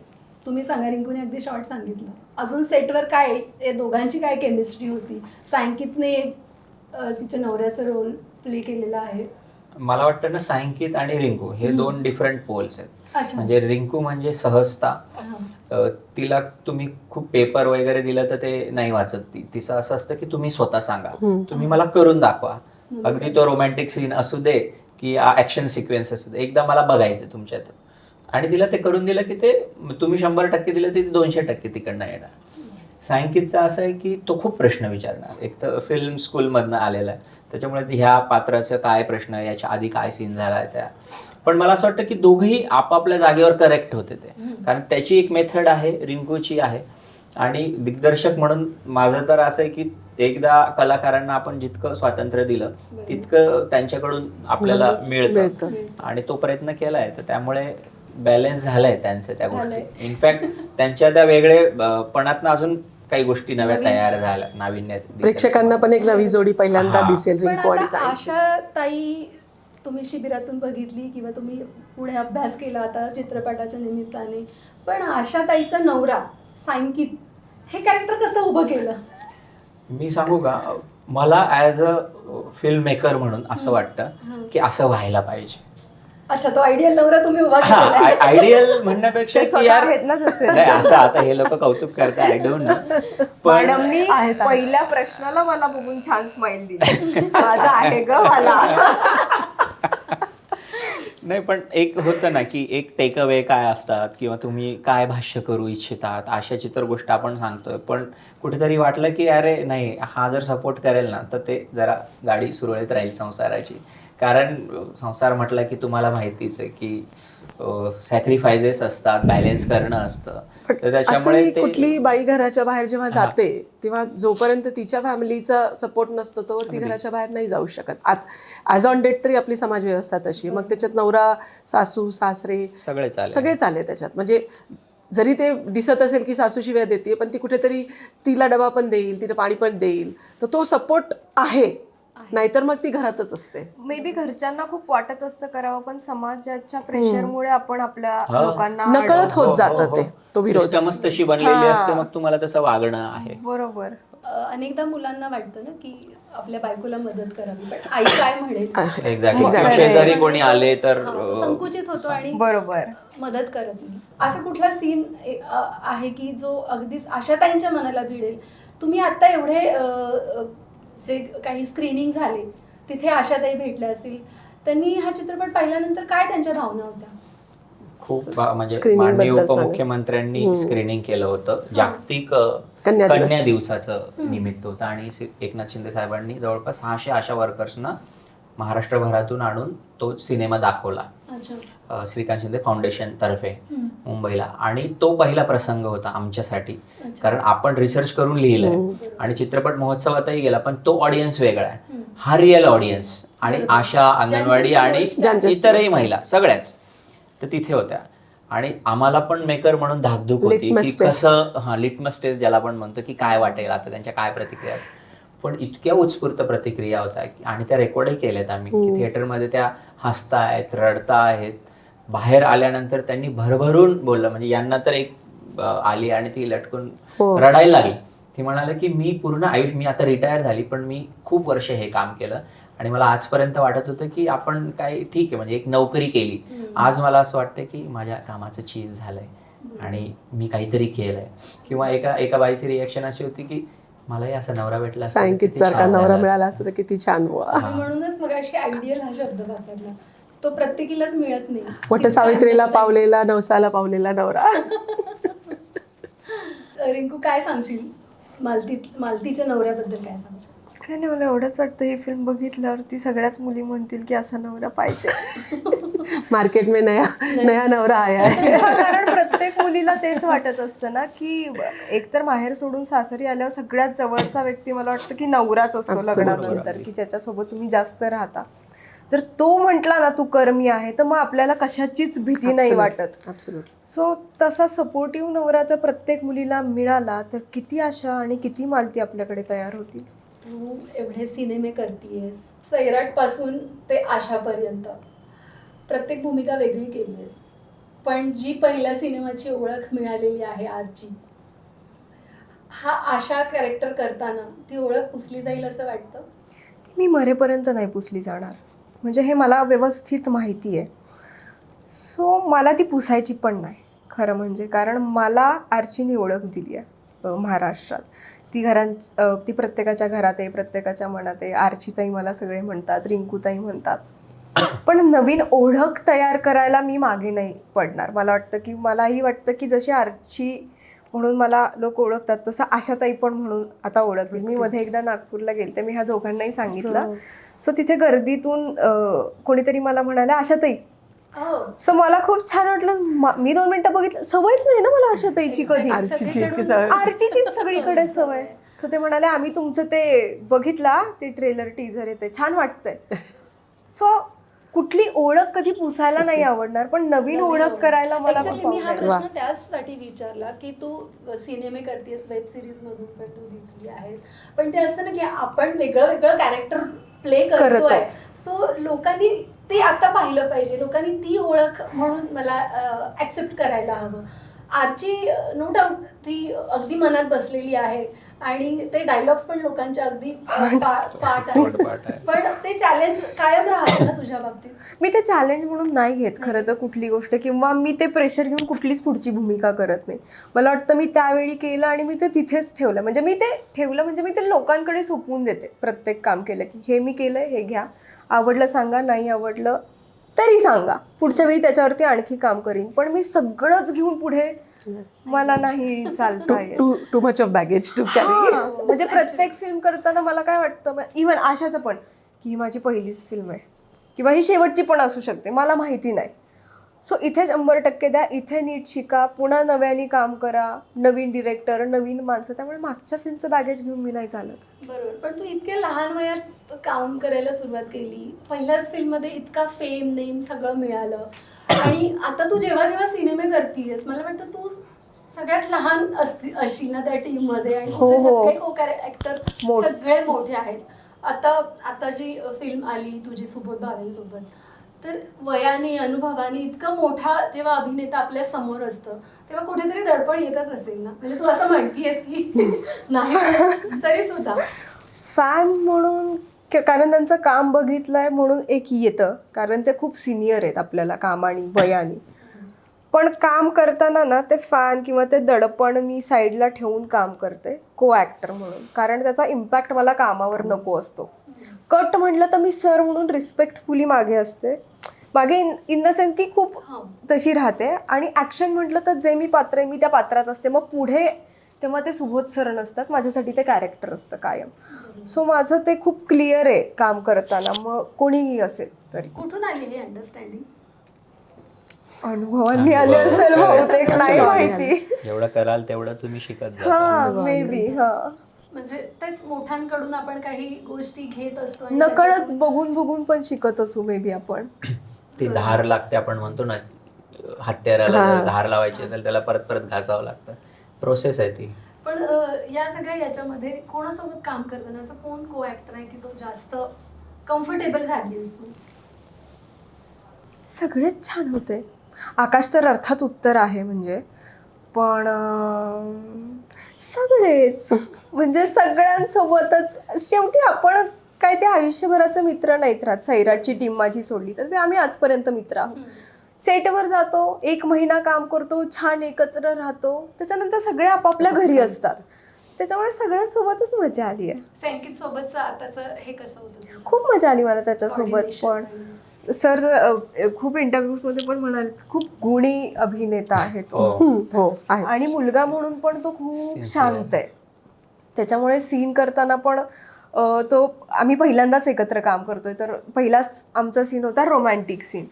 तुम्ही सांगा, रिंकूने अगदी शॉर्ट सांगितलं. अजून सेटवर काय या दोघांची काय केमिस्ट्री होती? सांकितने तिच्या नवऱ्याचा रोल प्ले केलेला आहे. मला वाटतं ना सांकित आणि रिंकू हे दोन डिफरंट पोल्स आहेत. अच्छा. म्हणजे रिंकू म्हणजे सहजता. तिला तुम्ही खूप पेपर वगैरे दिलं तर ते नाही वाचत. तिचं असं असतं की तुम्ही स्वतः सांगा, तुम्ही मला करून दाखवा. अगदी तो रोमॅन्टिक सीन असू दे की ऍक्शन सिक्वेन्स असू दे, एकदा मला बघायचं तुमच्यात. आणि तिला ते करून दिलं की ते तुम्ही 100% दिलं ते 200% तिकडनं येणार. सांकितचं असं आहे की तो खूप प्रश्न विचारणार. एक तर फिल्म स्कूलमधनं आलेला आहे, त्याच्यामुळे ह्या पात्राचं काय प्रश्न, याच्या आधी काय सीन झाला त्या. पण मला असं वाटतं की दोघंही आपापल्या जागेवर करेक्ट होते ते. कारण त्याची एक मेथड आहे, रिंकूची आहे. आणि दिग्दर्शक म्हणून माझं तर असं आहे की एकदा कलाकारांना आपण जितकं स्वातंत्र्य दिलं तितकं त्यांच्याकडून आपल्याला मिळतं. आणि तो प्रयत्न केलाय, तर त्यामुळे बॅलन्स झालाय त्यांचं त्या गोष्टी. इनफॅक्ट त्यांच्या त्या वेगळे पणातनं अजून काही गोष्टी नव्या तयार झाल्या, नाविन्य. प्रेक्षकांना पण एक नवी जोडी पहिल्यांदा हा. दिसेल पण रिंकू आणि आता साई. आशा ताई तुम्ही शिबिरातून बघितली किंवा तुम्ही पुढे अभ्यास केला आता चित्रपटाच्या निमित्ताने, पण आशा ताईचा नवरा सांकित हे कॅरेक्टर कसं उभं केलं? मी सांगू का, मला ऍज अ फिल्म मेकर म्हणून असं वाटतं की असं व्हायला पाहिजे. अच्छा, तो आयडियल नवरा तुम्ही उभा केला. आयडियल म्हणण्यापेक्षा ते की स्वतः यार आहेत ना तसे. नाही, असं आता हे लोक कौतुक करतात, आय डोंट नो. पण मॅडमनी पहिल्या प्रश्नाला मला बघून छान स्माइल दिली. माझा आहे ग मला. नाही, पण एक होतं ना की एक टेक अवे काय असतात किंवा तुम्ही काय भाष्य करू इच्छितात, अशाची तर गोष्ट आपण सांगतोय. पण कुठेतरी वाटलं की अरे नाही, हा जर सपोर्ट करेल ना तर ते जरा गाडी सुरळीत राहील संसाराची. कारण संसार म्हटलं की तुम्हाला माहितीच आहे की सॅक्रिफायसेस असतात, बॅलन्स करणं असतं. तर त्याच्यामुळे असंही कुठली बाई घराच्या बाहेर जेव्हा जाते तेव्हा जोपर्यंत तिच्या फॅमिलीचा सपोर्ट नसतो तोवर ती घराच्या बाहेर नाही जाऊ शकत. ॲज ऑन डेट तरी आपली समाज व्यवस्था तशी. मग त्याच्यात नवरा, सासू, सासरे सगळेच आले त्याच्यात. म्हणजे जरी ते दिसत असेल की सासू शिव्या देते, पण ती कुठेतरी तिला डबा पण देईल, तिला पाणी पण देईल, तर तो सपोर्ट आहे. नाहीतर मग ती घरातच असते. मे बी घरच्यांना खूप वाटत असतं करावं, पण समाजाच्या प्रेशरमुळे आपण आपल्या लोकांना नकळत होत जातं ते, तो विरोध. सिस्टमच तशी बनलेली असते, मग तुम्हाला तसं वागणं आहे. बरोबर. अनेकदा मुलांना वाटतं ना की आपल्या बायकोला मदत करावी, पण आई काय म्हणेल एक्झॅक्टली Exactly. शेजारी कोणी आले तर हा, तो संकुचित होतो आणि बरोबर. मदत करत नाही. असा कुठला सीन आहे की जो अगदीच आशाताईंच्या मनाला भिडेल? तुम्ही आता एवढे जे काही स्क्रीनिंग झाले तिथे आशाताई भेटल्या असतील, त्यांनी हा चित्रपट पाहिल्यानंतर काय त्यांच्या भावना होत्या? खूप म्हणजे Screening माननीय बद्दल सांगा. उपमुख्यमंत्र्यांनी स्क्रीनिंग केलं होतं. जागतिक कन्या दिवस. कन्या दिवसाचं निमित्त होतं आणि एकनाथ शिंदे साहेबांनी जवळपास 600 आशा वर्कर्सना महाराष्ट्रभरातून आणून तो सिनेमा दाखवला. अच्छा. श्रीकांत शिंदे फाउंडेशन तर्फे मुंबईला. आणि तो पहिला प्रसंग होता आमच्यासाठी, कारण आपण रिसर्च करून लिहिलंय आणि चित्रपट महोत्सवातही गेला, पण तो ऑडियन्स वेगळा आहे. हा रिअल ऑडियन्स आणि आशा, अंगणवाडी आणि इतरही महिला सगळ्याच तर तिथे होत्या. आणि आम्हाला पण मेकर म्हणून धाकधूक होती की Litmus test. कसं लिटमस टेस्ट ज्याला आपण म्हणतो की काय वाटेल आता, त्यांच्या काय प्रतिक्रिया आहेत. पण इतक्या उत्स्फूर्त प्रतिक्रिया होत्या आणि त्या रेकॉर्डही केल्यात आम्ही की थिएटरमध्ये त्या हसतायत, रडतायत. बाहेर आल्यानंतर त्यांनी भरभरून बोललं, म्हणजे यांना तर एक आली आणि ती लटकून रडायला लागली. ती म्हणाले की मी पूर्ण मी आता रिटायर झाली पण मी खूप वर्ष हे काम केलं आणि मला आजपर्यंत वाटत होतं की आपण काय ठीक आहे म्हणजे एक नोकरी केली. आज मला असं वाटतं की माझ्या कामाचं चीज झालंय आणि मी काहीतरी केलंय. किंवा एका बाईची रिएक्शन अशी होती की मलाही असा नवरा भेटला असता तर सांगित किती सारखा छान नवरा झालं मिळाला असतं. असता तर किती छान बुवा. मी म्हणूनच मग अशी आयडियल हा शब्द वापरला. तो प्रत्येकीलाच मिळत नाही. वट सावित्रीला पावलेला, नवसाला पावलेला नवरा. रिंकू, काय सांगशील मालतीच्या नवऱ्याबद्दल? काय सांगशील? काय नाही, मला एवढंच वाटतं ही फिल्म बघितल्यावर ती सगळ्याच मुली म्हणतील की असा नवरा पाहिजे. मार्केट में नया नवरा आया है. हा, कारण प्रत्येक मुलीला तेच वाटत असतं ना की एकतर माहेर सोडून सासरी आल्यावर सगळ्यात जवळचा व्यक्ती मला वाटतं की नवराच असतो लग्नानंतर, की ज्याच्यासोबत तुम्ही जास्त राहता. तर तो म्हटला ना तू कर्मी आहे, तर मग आपल्याला कशाचीच भीती नाही वाटत. Absolutely. सो तसा सपोर्टिव्ह नवरा जर प्रत्येक मुलीला मिळाला तर किती आशा आणि किती मालती आपल्याकडे तयार होतील. तू एवढे सिनेमे करतीयस, सैराट पासून ते आशापर्यंत प्रत्येक भूमिका वेगळी केली आहेस, पण जी पहिल्या सिनेमाची ओळख मिळालेली आहे आजची, हा आशा कॅरेक्टर करताना ती ओळख पुसली जाईल असं वाटतं? मी मरेपर्यंत नाही पुसली जाणार, म्हणजे हे मला व्यवस्थित माहिती आहे. सो मला ती पुसायची पण नाही खरं म्हणजे, कारण मला आर्चीने ओळख दिली आहे महाराष्ट्रात. ती प्रत्येकाच्या घरात आहे, प्रत्येकाच्या मनात आहे. आर्चीताई मला सगळे म्हणतात, रिंकूताई म्हणतात. पण नवीन ओळख तयार करायला मी मागे नाही पडणार. मला वाटतं की मलाही वाटतं की जशी आर्ची म्हणून मला लोक ओळखतात तसं आशाताई पण म्हणून आता ओळखतील. मी मध्ये एकदा नागपूरला गेलते, मी ह्या दोघांनाही सांगितलं. सो तिथे गर्दीतून कोणीतरी मला म्हणाले आशाताई. सो मला खूप छान वाटलं. मी 2 मिनिटं बघितलं, सवयच नाही ना मला आशाताईची कधी. आर्चीचीच सगळीकडे सवय. सो ते म्हणाले आम्ही तुमचं ते बघितला, ते ट्रेलर टीझर येते, छान वाटतंय. सो कुठली ओळख कधी पुसायला नाही आवडणार, पण नवीन ओळख करायला मला खूप मी हा आवडेल. प्रश्न त्याचसाठी विचारला की तू सिनेमे करतेस, वेब सिरीज मधून पण तू दिसली आहेस, पण ते असतं ना की आपण वेगळं वेगळं कॅरेक्टर प्ले करतोय. सो लोकांनी ते आता पाहिलं पाहिजे, लोकांनी ती ओळख म्हणून मला ऍक्सेप्ट करायला हवं. आर्ची नो डाऊट ती अगदी मनात बसलेली आहे आणि ते डायलॉग्स पण लोकांच्या अगदी पाठ आहेत, पण ते चॅलेंज कायम राहतं ना तुझ्या बाबतीत? मी ते चॅलेंज म्हणून नाही घेत खरं तर कुठली गोष्ट, किंवा मी ते प्रेशर घेऊन कुठलीच पुढची भूमिका करत नाही. मला वाटतं मी त्यावेळी केलं आणि मी ते तिथेच ठेवलं. म्हणजे मी ते लोकांकडे सोपवून देते. प्रत्येक काम केलं की हे मी केलंय, हे घ्या, आवडलं सांगा, नाही आवडलं तरी सांगा, पुढच्या वेळी त्याच्यावरती आणखी काम करीन. पण मी सगळंच घेऊन पुढे मला नाही चालता येत. Too much of baggage to carry. म्हणजे प्रत्येक फिल्म करताना मला काय वाटतं, इव्हन आशाचं पण, की ही माझी पहिलीच फिल्म आहे किंवा ही शेवटची पण असू शकते, मला माहिती नाही. सो इथे 100% द्या, इथे नीट शिका, पुन्हा नव्याने काम करा, नवीन डिरेक्टर, नवीन माणसं. त्यामुळे मागच्या फिल्मचं बॅगेज घेऊन मी नाही चालत. बरोबर. पण तू इतक्या लहान वयात काम करायला सुरुवात केली, पहिल्याच फिल्ममध्ये इतका फेम, नेम सगळं मिळालं, आणि आता तू जेव्हा जेव्हा सिनेमे करतीयस मला वाटतं तू सगळ्यात लहान असशील ना त्या टीम मध्ये, आणि तुझे सगळे को-ऍक्टर सगळे मोठे आहेत. आता जी फिल्म आली तुझी सुबोध भावेंसोबत, तर वयाने, अनुभवाने इतका मोठा जेव्हा अभिनेता आपल्या समोर असतं तेव्हा कुठेतरी दडपण येतच असेल ना? म्हणजे तू असं म्हणतीयस की नाही तरी सुद्धा फॅन म्हणून कारण त्यांचं काम बघितलंय म्हणून एक येतं, कारण ते खूप सिनियर आहेत आपल्याला कामाने वयाने. पण काम करताना ना ते फॅन किंवा ते दडपण मी साईडला ठेवून काम करते को ॲक्टर म्हणून, कारण त्याचा इम्पॅक्ट मला कामावर नको असतो. कट म्हटलं तर मी सर म्हणून रिस्पेक्टफुली मागे असते, मागे इन द सेन्स ती खूप तशी राहते. आणि ॲक्शन म्हटलं तर जे मी पात्र आहे मी त्या पात्रात असते. मग पुढे तेव्हा ते सुबोध सर नसतात, माझ्यासाठी ते कॅरेक्टर असतं कायम. सो माझं ते खूप क्लिअर आहे काम करताना, मग कोणीही असेल तरी. कुठून आली ही अंडरस्टँडिंग? अनुभवांनी आले असेल बहुतेक, नाही माहिती. जेवढं कराल तेवढं तुम्ही शिकत जा. हा मे बी. हा म्हणजे तेच मोठ्यांकडून आपण काही गोष्टी घेत असतो आणि नकळत त्याच्यातून- बघून बघून पण शिकत असू मे बी आपण. ती धार लागते, आपण म्हणतो ना हत्याराला जर धार लावायची असेल त्याला परत परत घासावं लागतं. प्रोसेस आहे ती. पण या सगळ्या याच्यामध्ये कोणासोबत काम करताना असं कोण को ऍक्टर आहे की तो जास्त कम्फर्टेबल झाली असतो? सगळेच छान होते. आकाश तर अर्थात उत्तर आहे म्हणजे, पण सगळेच म्हणजे सगळ्यांसोबतच शेवटी आपण काय ते आयुष्यभराचे मित्र नाहीत राहत. सैराटची टीम माझी सोडली तर ते आम्ही आजपर्यंत मित्र आहोत. सेटवर जातो, 1 महिना काम करतो, छान एकत्र राहतो, त्याच्यानंतर सगळे आपापल्या घरी असतात. त्याच्यामुळे सगळ्यांसोबतच मजा आली आहे. संकेत सोबतचं आताचं हे कसं होतं तुझं? खूप मजा आली मला त्याच्यासोबत. Coordination पण सर खूप इंटरव्ह्यूमध्ये पण म्हणाले खूप गुणी अभिनेता आहे तो. हो आहे. आणि मुलगा म्हणून पण तो खूप शांत आहे. त्याच्यामुळे सीन करताना पण तो आम्ही पहिल्यांदाच एकत्र काम करतोय, तर पहिलाच आमचा सीन होता रोमॅन्टिक सीन.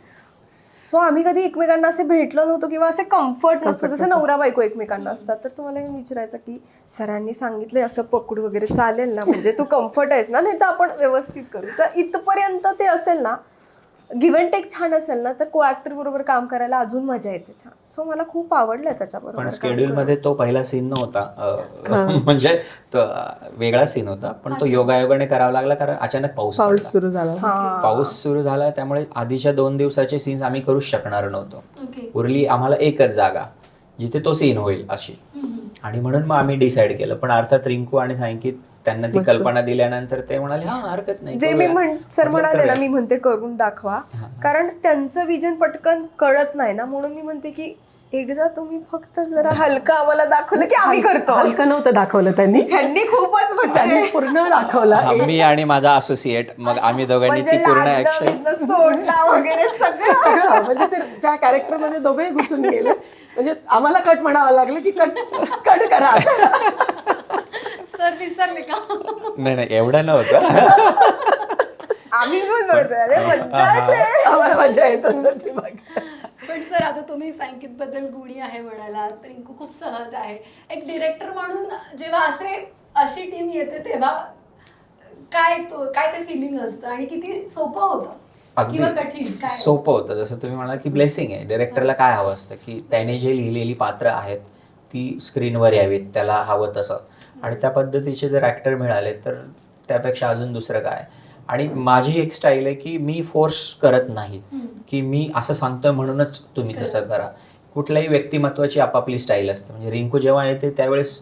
सो आम्ही कधी एकमेकांना असे भेटलो नव्हतो किंवा असे कम्फर्ट नसतो जसं नवरा बायको एकमेकांना असतात. तर तुम्हाला मी विचारायचं की सरांनी सांगितलंय असं पकडू वगैरे चालेल ना, म्हणजे तू कम्फर्ट आहेस ना, नाही तर आपण व्यवस्थित करू. तर इथपर्यंत ते असेल ना, गिव्ह अँड टेक छान असेल ना, तर को ॲक्टर बरोबर काम करायला अजून मजा येते छान. सो मला खूप आवडलं त्याच्याबरोबर. पण स्केड्यूल मध्ये तो पहिला सीन नव्हता, म्हणजे तो वेगळा सीन होता, पण तो योगायोगाने करावा लागला कारण अचानक पाऊस पाऊस पडला. सुरू झाला. पाऊस सुरू झाला त्यामुळे आधीच्या 2 दिवसाचे सीन्स आम्ही करूच शकणार नव्हतो. ओके. उरली आम्हाला एकच जागा जिथे तो सीन होईल अशी, आणि म्हणून मग आम्ही डिसाईड केलं. पण अर्थात रिंकू आणि सांकित त्यांना ती कल्पना दिल्यानंतर ते म्हणाले हा हरकत नाही जे मी करूया. सर म्हणाले ना, करूया. मी म्हणते करून दाखवा, कारण त्यांचं विजन पटकन कळत नाही ना, म्हणून मी म्हणते की एकदा तुम्ही फक्त जरा हलका आम्हाला दाखवलं की आम्ही करतो. हलकं नव्हतं दाखवलं त्यांनी खूपच त्यांनी पूर्ण दाखवला. मी आणि माझा असोसिएट मग आम्ही दोघांनी म्हणजे ती पूर्ण लाजणं, ऍक्शन बिजणं सोडणं वगैरे सगळं. सगळं म्हणजे ते त्या कॅरेक्टरमध्ये दोघेही घुसून गेले. म्हणजे आम्हाला कट म्हणावं लागलं की कट कट करा. सर विसरले का? नाही एवढं नव्हतं. आम्ही पण म्हणतोय, अरे मज्जा येते. आम्हाला मजा येत होती ती बघ. पण सर आता तुम्ही संकेत बद्दल गुणी आहे म्हणाला, रिंकू खूप सहज आहे. एक डिरेक्टर म्हणून जेव्हा अशी टीम येते तेव्हा काय ते फिलिंग असतं आणि किती सोपं होतं किंवा कठीण काय? सोपं होतं. जसं तुम्ही म्हणाल की ब्लेसिंग आहे. डिरेक्टरला काय हवं असतं की त्याने जे लिहिलेली पात्र आहेत ती स्क्रीनवर यावीत, त्याला हवं तसं, आणि त्या पद्धतीचे जर ऍक्टर मिळाले तर त्यापेक्षा अजून दुसरं काय. आणि माझी एक स्टाईल आहे की मी फोर्स करत नाही की मी असं सांगतोय म्हणूनच तुम्ही तसं करा. कुठल्याही व्यक्तिमत्वाची आपापली स्टाईल असते. म्हणजे रिंकू जेव्हा येते त्यावेळेस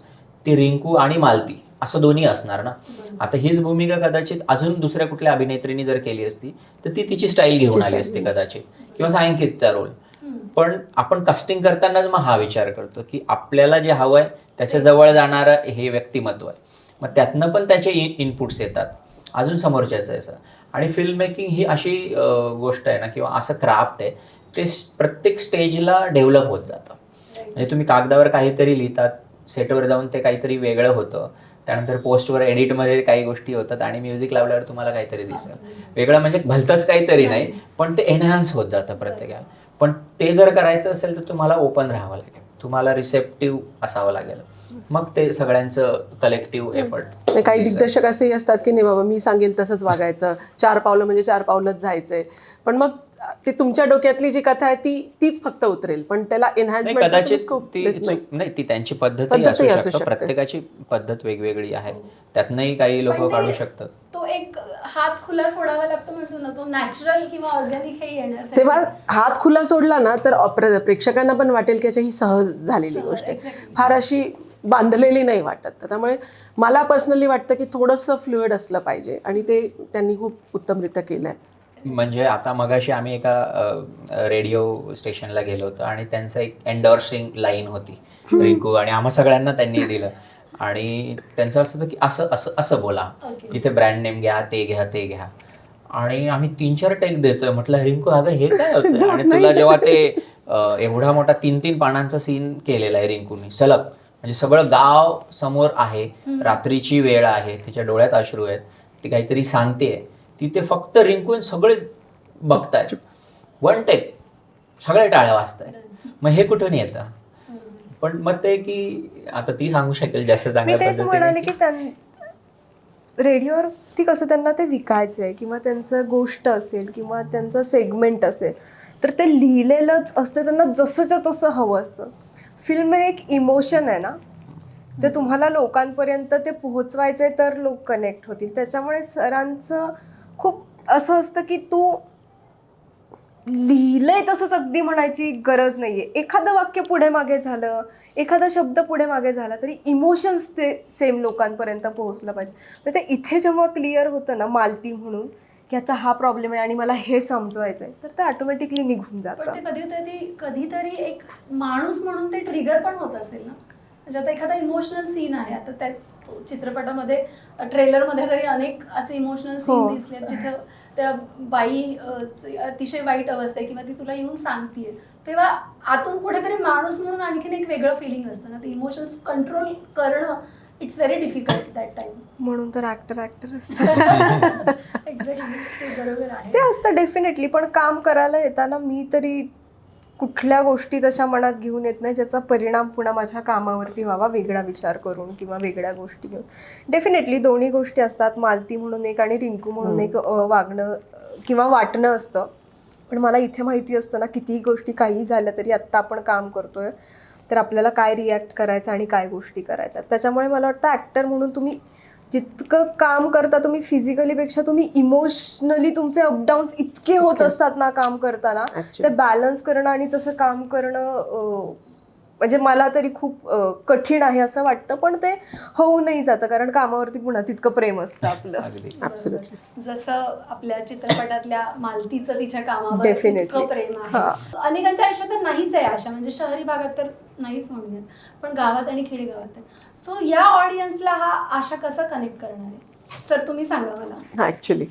ती रिंकू आणि मालती असं दोन्ही असणार ना. आता हीच भूमिका कदाचित अजून दुसऱ्या कुठल्या अभिनेत्रीने जर केली असती तर ती तिची स्टाईल घेऊन आली असते कदाचित, किंवा सांगितचा रोल. पण आपण कास्टिंग करतानाच मग हा विचार करतो की आपल्याला जे हवं आहे त्याच्या जवळ जाणारं हे व्यक्तिमत्व आहे. मग त्यातनं पण त्याचे इनपुट्स येतात अजून समोरच्याचं असं. आणि फिल्म मेकिंग ही अशी गोष्ट आहे ना, किंवा असं क्राफ्ट आहे, ते प्रत्येक स्टेजला डेव्हलप होत जातं. म्हणजे तुम्ही कागदावर काहीतरी लिहितात, सेटवर जाऊन ते काहीतरी वेगळं होतं, त्यानंतर पोस्टवर एडिटमध्ये काही गोष्टी होतात आणि म्युझिक लावल्यावर तुम्हाला काहीतरी दिसतं वेगळं. म्हणजे भलतंच काहीतरी नाही, पण ते एनहान्स होत जातं प्रत्येकाला. पण ते जर करायचं असेल तर तुम्हाला ओपन राहावं लागेल, तुम्हाला रिसेप्टिव्ह असावं लागेल. मग ते सगळ्यांचं कलेक्टिव्ह एफर्ट. काही दिग्दर्शक असेही असतात की नाही बाबा मी सांगेल तसंच वागायचं, 4 पावलं म्हणजे 4 पावलंच जायचंय. पण मग ते तुमच्या डोक्यातली जी कथा आहे तीच फक्त उतरेल, पण त्याला एन्हान्समेंट नाही, ती त्यांची पद्धतही असू शकते. प्रत्येकाची पद्धत वेगवेगळी आहे, त्यातनंही काही लोक काढू शकतात. तो एक हात खुला सोडावा लागतो म्हणतो ना, तो नॅचरल किंवा ऑर्गॅनिक हे येण्यासाठी. तेव्हा हात खुला सोडला ना तर प्रेक्षकांना पण वाटेल की ही सहज झालेली गोष्ट आहे. फार अशी बांधलेली नाही वाटत. त्यामुळे मला पर्सनली वाटतं की थोडंसं फ्लुइड असलं पाहिजे आणि ते त्यांनी खूप उत्तमरित्या केलं आहे. म्हणजे आता मगाशी आम्ही एका रेडिओ स्टेशनला गेलो होतो आणि त्यांचं एक एन्डॉर्सिंग लाईन होती रिंकू, आणि आम्हा सगळ्यांना त्यांनी दिलं. आणि त्यांचं असं होतं की असं असं असं बोला, इथे ब्रँड नेम घ्या, ते घ्या, ते घ्या. आणि आम्ही 3-4 टेक देतोय. म्हटलं रिंकू अगं हे काय होतं? आणि तुला जेव्हा ते एवढा मोठा 3-3 पानांचा सीन केलेला आहे रिंकूने सलग, म्हणजे सगळं गाव समोर आहे, रात्रीची वेळ आहे, तिच्या डोळ्यात अश्रू आहेत, ती काहीतरी सांगतेय, तिथे फक्त रिंकून सगळे बघतायत, वन टेक, सगळे टाळ्या वाजतायत. मग हे कुठून येतं? पण मग ते की आता ती सांगू शकेल जास्त मी चांगल्या तेच म्हणाले पद्धतीने. की रेडिओवर ती कसं त्यांना ते विकायचं आहे किंवा त्यांचं गोष्ट असेल किंवा त्यांचं सेगमेंट असेल तर ते लिहिलेलंच असतं, त्यांना जसंच्या तसं हवं असतं. फिल्म हे एक इमोशन आहे ना, ते तुम्हाला लोकांपर्यंत ते पोहोचवायचं आहे तर लोक कनेक्ट होतील. त्याच्यामुळे सरांचं खूप असं असतं की तू लिहिलंय तसंच अगदी म्हणायची गरज नाहीये. एखादं वाक्य पुढे मागे झालं, एखादा शब्द पुढे मागे झाला तरी इमोशन्स ते सेम लोकांपर्यंत पोहोचलं पाहिजे. तर ते इथे जेव्हा क्लिअर होतं ना मालती म्हणून की याचा हा प्रॉब्लेम आहे आणि मला हे समजवायचं आहे, तर ते ऑटोमॅटिकली निघून जातं. पण ते कधीतरी एक माणूस म्हणून ते ट्रिगर पण होत असेल ना. म्हणजे आता एखादा इमोशनल सीन आहे, आता त्या चित्रपटामध्ये ट्रेलरमध्ये तरी अनेक असे इमोशनल सीन दिसले जिथं त्या बाई अतिशय वाईट अवस्था आहे किंवा ती तुला येऊन सांगतेय, तेव्हा आतून कुठेतरी माणूस म्हणून आणखीन एक वेगळं फिलिंग असतं ना. ते इमोशन्स कंट्रोल करणं it's very difficult that time. म्हणून तर ऍक्टर असतात. एक्झॅक्टली, ते बरोबर आहे. ते असतं डेफिनेटली. पण काम करायला येताना मी तरी कुठल्या गोष्टी तशा मनात घेऊन येत नाही ज्याचा परिणाम पुन्हा माझ्या कामावरती व्हावा, वेगळा विचार करून किंवा वेगळ्या गोष्टी घेऊन. डेफिनेटली दोन्ही गोष्टी असतात, मालती म्हणून एक आणि रिंकू म्हणून एक वागणं किंवा वाटणं असतं. पण मला इथे माहिती असतं ना, कितीही गोष्टी काही झाल्या तरी आत्ता आपण काम करतोय तर आपल्याला काय रिॲक्ट करायचं आणि काय गोष्टी करायच्या. त्याच्यामुळे मला वाटतं ॲक्टर म्हणून तुम्ही जितकं काम करता तुम्ही फिजिकलीपेक्षा तुम्ही इमोशनली तुमचे अपडाऊन्स इतके होत असतात ना काम करताना, ते बॅलन्स करणं आणि तसं काम करणं म्हणजे मला तरी खूप कठीण आहे असं वाटतं. पण ते होऊ नाही जातं कारण कामावरती पुन्हा तितकं प्रेम असतं आपलं. ॲब्सोल्युटली. जसं आपल्या चित्रपटातल्या मालतीचं तिच्या कामावर Definitely. इतकं प्रेम आहे. अनेकांच्या आयुष्यात तर नाहीच आहे आशा, म्हणजे शहरी भागात तर नाहीच म्हणूयात, पण गावात आणि खेडेगावात आहे. सो या ऑडियन्सला हा आशा कसं कनेक्ट करणार आहे सर, तुम्ही सांगा मला. ॲक्च्युली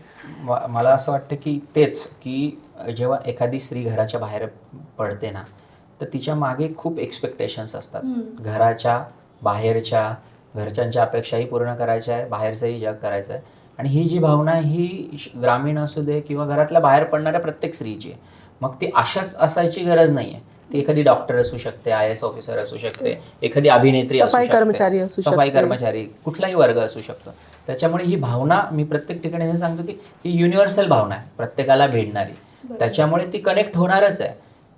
मला असं वाटतं की तेच की जेव्हा एखादी स्त्री घराच्या बाहेर पडते ना, तर तिच्या मागे खूप एक्सपेक्टेशन्स असतात. घराच्या बाहेरच्या, घरच्यांच्या अपेक्षाही पूर्ण करायच्या आहे, बाहेरचंही जग करायचं आहे. आणि ही जी भावना ही ग्रामीण असू दे किंवा घरातल्या बाहेर पडणाऱ्या प्रत्येक स्त्रीची आहे. मग ती अशाच असायची गरज नाही आहे. ती एखादी डॉक्टर असू शकते, IAS ऑफिसर असू शकते, एखादी अभिनेत्री असू सफाई शकते, कर्मचारी असू शकते, सफाई कर्मचारी, कुठलाही वर्ग असू शकतो. त्याच्यामुळे ही भावना मी प्रत्येक ठिकाणी हे सांगतो की ही युनिव्हर्सल भावना आहे, प्रत्येकाला भेटणारी. त्याच्यामुळे ती कनेक्ट होणारच आहे.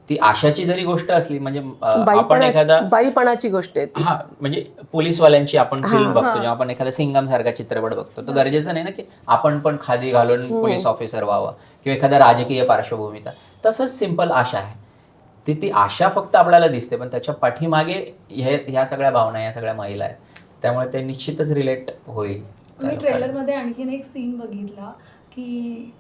ती आशाची जरी गोष्ट असली, म्हणजे आपण एखादा बाईपणाची गोष्ट आहे ती. हा, म्हणजे पोलीसवाल्यांची आपण फिल्म बघतो, जेव्हा आपण एखादा सिंगम सारखा चित्रपट बघतो, तर गरजेचं नाही ना की आपण पण खादी घालून पोलीस ऑफिसर व्हावं किंवा एखादा राजकीय पार्श्वभूमीचा. तसंच सिंपल आशा आहे. ती आशा फक्त आपल्याला दिसते, पण त्याच्या पाठीमागे ह्या सगळ्या भावना, या सगळ्या महिला आहेत. त्यामुळे ते निश्चितच रिलेट होईल. मी ट्रेलरमध्ये आणखीन एक सीन बघितला की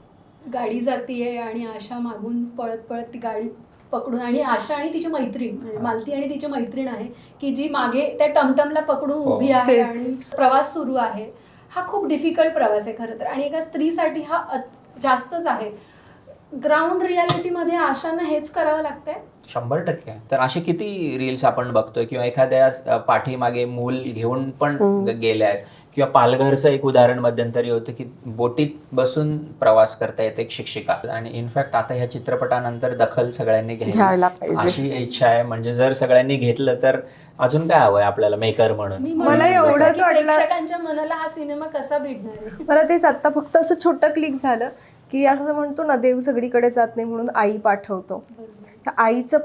गाडी जातीये आणि आशा मागून पळत पळत ती गाडी पकडून, आणि आशा आणि तिची मैत्रीण, म्हणजे मालती आणि तिची मैत्रीण आहे की जी मागे त्या टमटमला पकडून उभी आहे आणि प्रवास सुरू आहे. हा खूप डिफिकल्ट प्रवास आहे खरं तर, आणि एका स्त्रीसाठी हा जास्तच आहे. ग्राउंड रियालिटीमध्ये आशांना हेच करावं लागतंय. 100%. तर असे किती रील्स आपण बघतोय, किंवा एखाद्या पाठीमागे मूल घेऊन पण गेले आहेत, किंवा पालघरचं एक उदाहरण मध्यंतरी होतं की बोटीत बसून प्रवास करता येते एक शिक्षिका. आणि इनफॅक्ट आता ह्या चित्रपटानंतर दखल सगळ्यांनी घ्यायला पाहिजे अशी इच्छा आहे. म्हणजे जर सगळ्यांनी घेतलं तर अजून काय हवंय आपल्याला मेकर म्हणून. मला एवढंच वाटलं, प्रेक्षकांच्या मनाला हा सिनेमा कसा भेटणार आहे. मला तेच आत्ता फक्त असं छोटं क्लिक झालं की असं म्हणतो ना, देव सगळीकडे जात नाही म्हणून आई पाठवतो. आईचं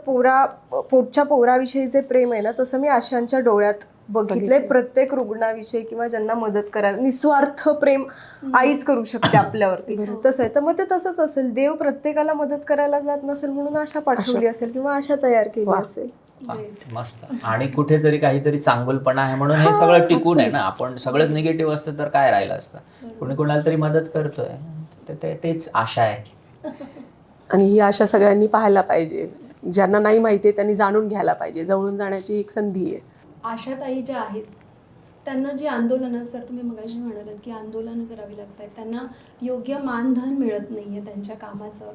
पोटच्या पोराविषयी जे प्रेम आहे ना, तसं मी आशांच्या डोळ्यात बघितलंय. प्रत्येक रुग्णाविषयी किंवा ज्यांना मदत करायला निस्वार्थ प्रेम आईच करू शकते आपल्यावरती, तसं आहे. तर मग ते तसंच असेल, देव प्रत्येकाला मदत करायला जात नसेल म्हणून आशा पाठवली असेल किंवा आशा तयार केली असेल. वा, मस्त. आणि कुठेतरी काहीतरी चांगुलपणा आहे म्हणून हे सगळं टिकून आहे ना. आपण सगळंच निगेटिव्ह असतं तर काय राहिलं असतं. कोणी कोणाला तरी मदत करतोय, तेच आशा आहे. आणि ही आशा सगळ्यांनी पाहायला पाहिजे. ज्यांना नाही माहिती आहे त्यांनी जाणून घ्यायला पाहिजे. जवळून जाण्याची एक संधी आहे. आशाताई ज्या आहेत त्यांना जी आंदोलनं, सर तुम्ही मगाशी म्हणालात की आंदोलनं करावी लागत आहेत, त्यांना योग्य मानधन मिळत नाही आहे त्यांच्या कामाचं.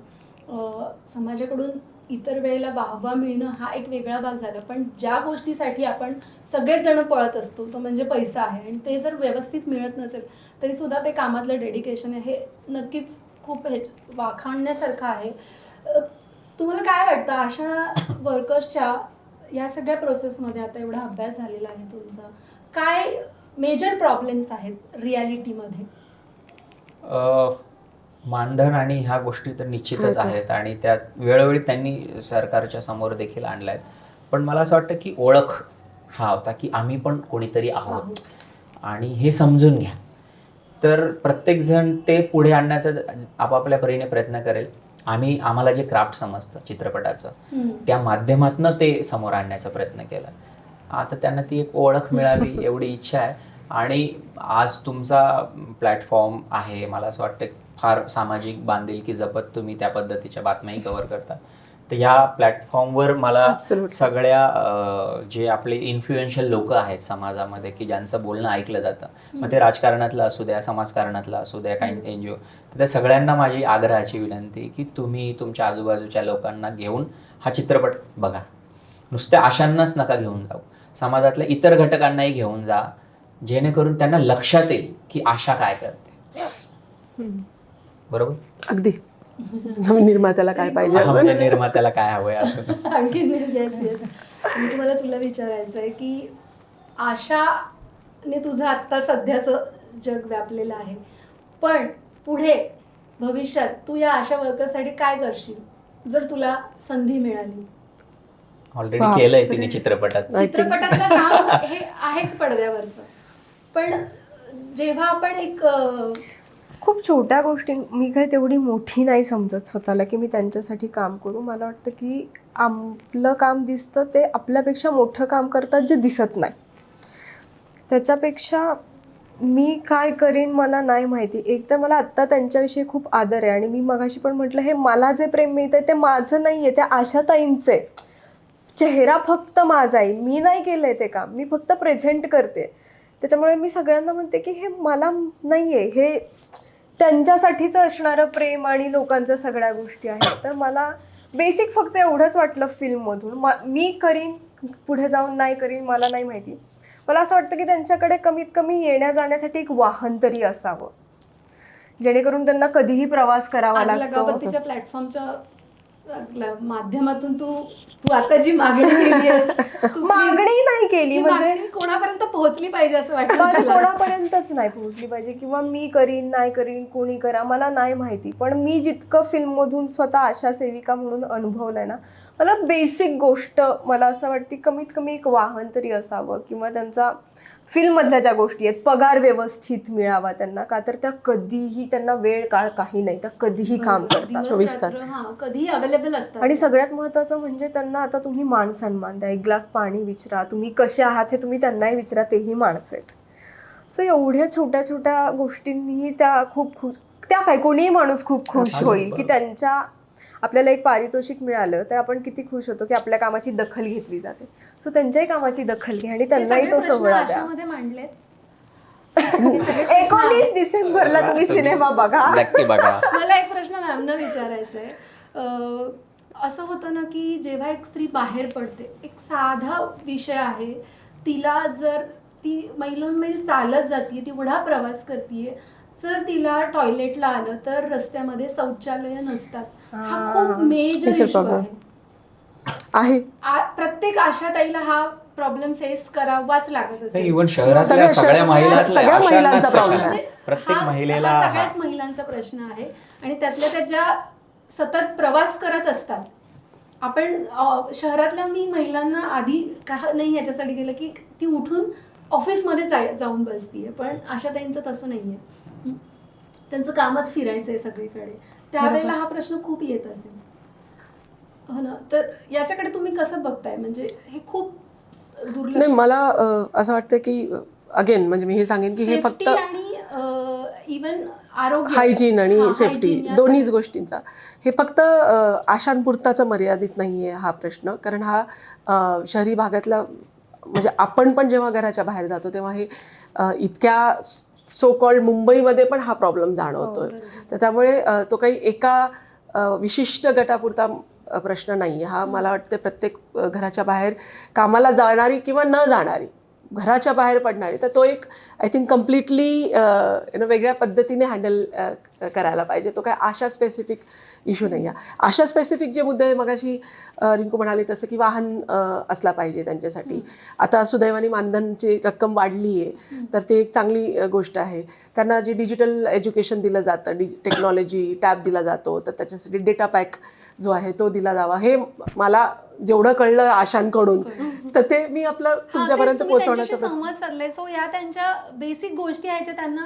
समाजाकडून इतर वेळेला वाहवा मिळणं हा एक वेगळा भाग झाला, पण ज्या गोष्टीसाठी आपण सगळेच जण पळत असतो तो म्हणजे पैसा आहे, आणि ते जर व्यवस्थित मिळत नसेल तरी सुद्धा ते कामातलं डेडिकेशन आहे हे नक्कीच खूप वाखाणण्यासारखं आहे. तुम्हाला काय वाटतं अशा वर्कर्सच्या या सगळ्या प्रोसेसमध्ये, आता एवढा अभ्यास झालेला आहे तुमचा, काय मेजर प्रॉब्लेम्स आहेत रियालिटीमध्ये? मानधन आणि ह्या गोष्टी तर निश्चितच आहेत आणि त्यात वेळोवेळी त्यांनी सरकारच्या समोर देखील आणल्या आहेत. पण मला असं वाटतं की ओळख हा होता की आम्ही पण कोणीतरी आहोत आणि हे समजून घ्या. तर प्रत्येकजण ते पुढे आणण्याचा आपापल्या परीने प्रयत्न करेल. आम्हाला जे क्राफ्ट समजतं चित्रपटाचं त्या माध्यमातून ते समोर आणण्याचा प्रयत्न केला. आता त्यांना ती एक ओळख मिळावी एवढी इच्छा आहे. आणि आज तुमचा प्लॅटफॉर्म आहे, मला असं वाटतं फार सामाजिक बांधिलकी जपत तुम्ही त्या पद्धतीच्या बातम्याही कव्हर करतात. तर ह्या प्लॅटफॉर्मवर मला सगळ्या जे आपले इन्फ्लुएन्शियल लोक आहेत समाजामध्ये की ज्यांचं बोलणं ऐकलं जातं, मग ते राजकारणातलं असू द्या, समाजकारणातलं असू द्या, काही NGO, तर त्या सगळ्यांना माझी आग्रहाची विनंती की तुम्ही तुमच्या आजूबाजूच्या लोकांना घेऊन हा चित्रपट बघा. नुसत्या आशांनाच नका घेऊन जाऊ, समाजातल्या इतर घटकांनाही घेऊन जा, जेणेकरून त्यांना लक्षात येईल की आशा काय करते. बरोबर? अगदी. निर्मात्याला काय पाहिजे, म्हणजे निर्मात्याला काय हवंय असं. आणखी तुला विचारायचं आहे की आशाने तुझं आत्ता सध्याचं जग व्यापलेलं आहे, पण पुढे भविष्यात तू या आशा वर्करसाठी काय करशील जर तुला संधी मिळाली? ऑलरेडी केलंय तिने चित्रपटात. चित्रपटातलं काम हे आहेच पडद्यावरचं, पण जेव्हा आपण एक खूप छोट्या गोष्टी, मी काही तेवढी मोठी नाही समजत स्वतःला की मी त्यांच्यासाठी काम करू. मला वाटतं की आपलं काम दिसतं ते आपल्यापेक्षा मोठं काम करतात जे दिसत नाही. त्याच्यापेक्षा मी काय करीन मला नाही माहिती. एक तर मला आत्ता त्यांच्याविषयी खूप आदर आहे आणि मी मगाशी पण म्हटलं हे मला जे प्रेम मिळतं आहे ते माझं नाही आहे, ते आशाताईंचे. चेहरा फक्त माझा आहे, मी नाही केलं आहे ते काम, मी फक्त प्रेझेंट करते. त्याच्यामुळे मी सगळ्यांना म्हणते की हे मला नाही आहे, हे त्यांच्यासाठीच असणारं प्रेम आणि लोकांच्या सगळ्या गोष्टी आहेत. तर मला बेसिक फक्त एवढंच वाटलं फिल्ममधून. मी करीन, पुढे जाऊन नाही करीन मला नाही माहिती. मला असं वाटतं की त्यांच्याकडे कमीत कमी येण्या जाण्यासाठी एक वाहन तरी असावं, जेणेकरून त्यांना कधीही प्रवास करावा लागतो. लगाबत्तीच्या प्लॅटफॉर्मच्या माध्यमातून तू आता जी मागणी केली मागणी नाही केली, म्हणजे कोणापर्यंत पोहोचली पाहिजे असं वाटतं? माझी कोणापर्यंतच नाही पोहोचली पाहिजे किंवा मी करीन नाही करीन कोणी करा मला नाही माहिती. पण मी जितकं फिल्ममधून स्वतः आशा सेविका म्हणून अनुभवलंय ना, मला बेसिक गोष्ट मला असं वाटते कमीत कमी एक वाहन तरी असावं किंवा त्यांचा फिल्ममधल्या ज्या गोष्टी आहेत पगार व्यवस्थित मिळावा त्यांना. का तर त्या कधीही, त्यांना वेळ काळ काही नाही, त्या कधीही काम करतात 24 तास. कधीही अवेलेबल असतात. आणि सगळ्यात महत्त्वाचं म्हणजे त्यांना आता तुम्ही मान सन्मान द्या, एक ग्लास पाणी विचारा, तुम्ही कसे आहात हे तुम्ही त्यांनाही विचारा, तेही माणसं आहेत. सो एवढ्या छोट्या छोट्या गोष्टींनी त्या खूप खुश, त्या काय कोणीही माणूस खूप खुश होईल की त्यांच्या आपल्याला एक पारितोषिक मिळालं तर आपण किती खुश होतो की आपल्या कामाची दखल घेतली जाते. सो त्यांच्याही कामाची दखल घ्या आणि त्यांनाही तो सोहळा द्या. 19 डिसेंबरला तुम्ही सिनेमा बघा. नक्की बघा. मला एक प्रश्न मॅमना विचारायचा आहे. असं होतं ना की जेव्हा एक स्त्री बाहेर पडते, एक साधा विषय आहे, तिला जर ती मैलोनमैल चालत जाते, तेवढा प्रवास करते, जर तिला टॉयलेटला आलं तर रस्त्यामध्ये शौचालय नसतात. हा खूप मेजर इश्यू आहे. प्रत्येक आशाताईला हा प्रॉब्लेम फेस करावाच लागत असेल. इव्हन शहरातल्या सगळ्या महिलांचा प्रॉब्लेम आहे. म्हणजे प्रत्येक महिलेला सगळ्याच महिलांचा प्रश्न आहे आणि त्यातल्या त्याच्या सतत प्रवास करत असतात. आपण शहरातल्या मी महिलांना आधी काय नाही याच्यासाठी केलं की ती उठून ऑफिसमध्ये जाऊन बसतीये, पण आशाताईंचं तसं नाहीये. त्यांचं कामच फिरायचंय सगळीकडे. त्यावेळेला हा प्रश्न खूप येत असेल. हो ना. तर याच्याकडे तुम्ही कसं बघताय? म्हणजे हे खूप दुर्लक्ष नाही मला असं वाटतं की अगेन म्हणजे मी हे सांगेन की हे फक्त Safety आणि इवन आरोग्य हायजीन आणि हां, सेफ्टी hygiene या दोन्हीच सगळ्या. गोष्टींचा हे फक्त आशांपुरताचा मर्यादित नाही आहे हा प्रश्न. कारण हा शहरी भागातला म्हणजे आपण पण जेव्हा घराच्या बाहेर जातो तेव्हा हे इतक्या सो कॉल्ड मुंबईमध्ये पण हा प्रॉब्लेम जाणवतोय. तर त्यामुळे तो काही एका विशिष्ट गटापुरता प्रश्न नाही. हा मला वाटतं प्रत्येक घराच्या बाहेर कामाला जाणारी किंवा न जाणारी घराच्या बाहेर पडणारी तर तो एक आय थिंक कम्प्लिटली वेगळ्या पद्धतीने हँडल करायला पाहिजे. तो काय आशा स्पेसिफिक इश्यू नाही आहे. आशा स्पेसिफिक जे मुद्दे मगाशी रिंकू म्हणाली तसं की वाहन असला पाहिजे त्यांच्यासाठी. आता सुदैवाने मानधनची रक्कम वाढली आहे तर ते एक चांगली गोष्ट आहे. त्यांना जे डिजिटल एज्युकेशन दिलं जातं टेक्नॉलॉजी टॅब दिला जातो तर त्याच्यासाठी डेटा पॅक जो आहे तो दिला जावा. हे मला जेवढं कळलं आशांकडून तर ते मी आपलं तुमच्यापर्यंत पोहोचवण्याचा प्रयत्न. संवाद साधलाय. सो या त्यांच्या बेसिक गोष्टी आहेत ज्या त्यांना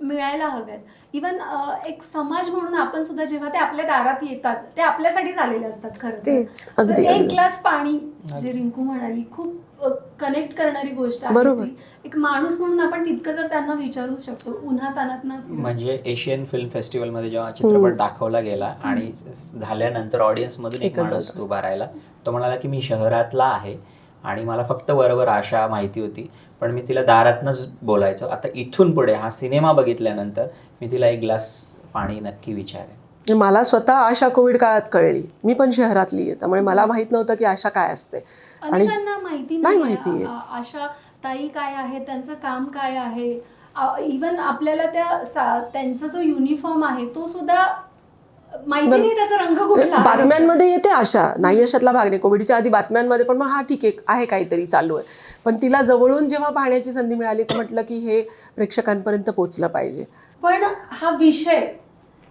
मिळायला हव्यात. इवन एक समाज म्हणून आपण सुद्धा जेव्हा ते आपल्या दारात येतात ते आपल्यासाठीच आलेले असतात खरं तर. तेच. तर अगदी, एक अगदी. ग्लास पाणी जे रिंकू म्हणाली खूप कनेक्ट करणारी गोष्ट आहे बरोबर. ती. एक माणूस म्हणून आपण तितकं तर त्यांना विचारू शकतो उन्हातानात ना फिरून. म्हणजे एशियन फिल्म फेस्टिवलमध्ये जेव्हा चित्रपट दाखवला गेला आणि झाल्यानंतर ऑडियन्समधून एक माणूस उभा राहिला. तो म्हणाला की मी शहरातला आहे आणि मला फक्त वरवर आशा माहिती होती पण मी तिला दारातनंच बोलायचो. आता इथून पुढे हा सिनेमा बघितल्यानंतर मी तिला एक ग्लास पाणी नक्की विचारेन. मला स्वतः आशा कोविड काळात कळली. मी पण शहरातली आहे त्यामुळे मला माहित नव्हतं की आशा काय असते. अनेकांना माहिती नाही नाही माहिती आहे. आशा ताई काय आहे, त्यांचं काम काय आहे. इवन आपल्याला त्यांचा जो युनिफॉर्म आहे तो सुद्धा माहिती नाही, त्याचा रंग कुठला आहे. बातम्यांमध्ये येते आशा नाही अशातला भाग नाही. कोविडच्या आधी बातम्यांमध्ये पण मग हा ठीक आहे काहीतरी चालू आहे. पण तिला जवळून जेव्हा पाहण्याची संधी मिळाली तर म्हटलं की हे प्रेक्षकांपर्यंत पोहोचलं पाहिजे. पण हा विषय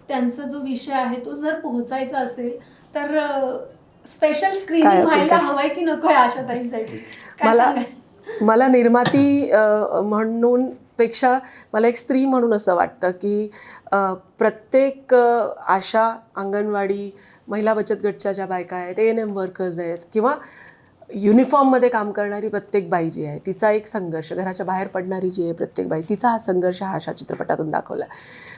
त्यांचा जो विषय आहे तो जर पोहोचायचा असेल तर स्पेशल काय स्क्रीनिंग होतं व्हायला कसं? हवंय की नकोय आशाताईंसाठी? काय मला सांगाल? मला निर्माती म्हणून पेक्षा मला एक स्त्री म्हणून असं वाटतं की प्रत्येक आशा अंगणवाडी महिला बचत गटच्या ज्या बायका आहेत ANM वर्कर्स आहेत किंवा युनिफॉर्ममध्ये काम करणारी प्रत्येक बाई जी आहे तिचा एक संघर्ष घराच्या बाहेर पडणारी जी आहे प्रत्येक बाई तिचा हा संघर्ष हा आशा चित्रपटातून दाखवला.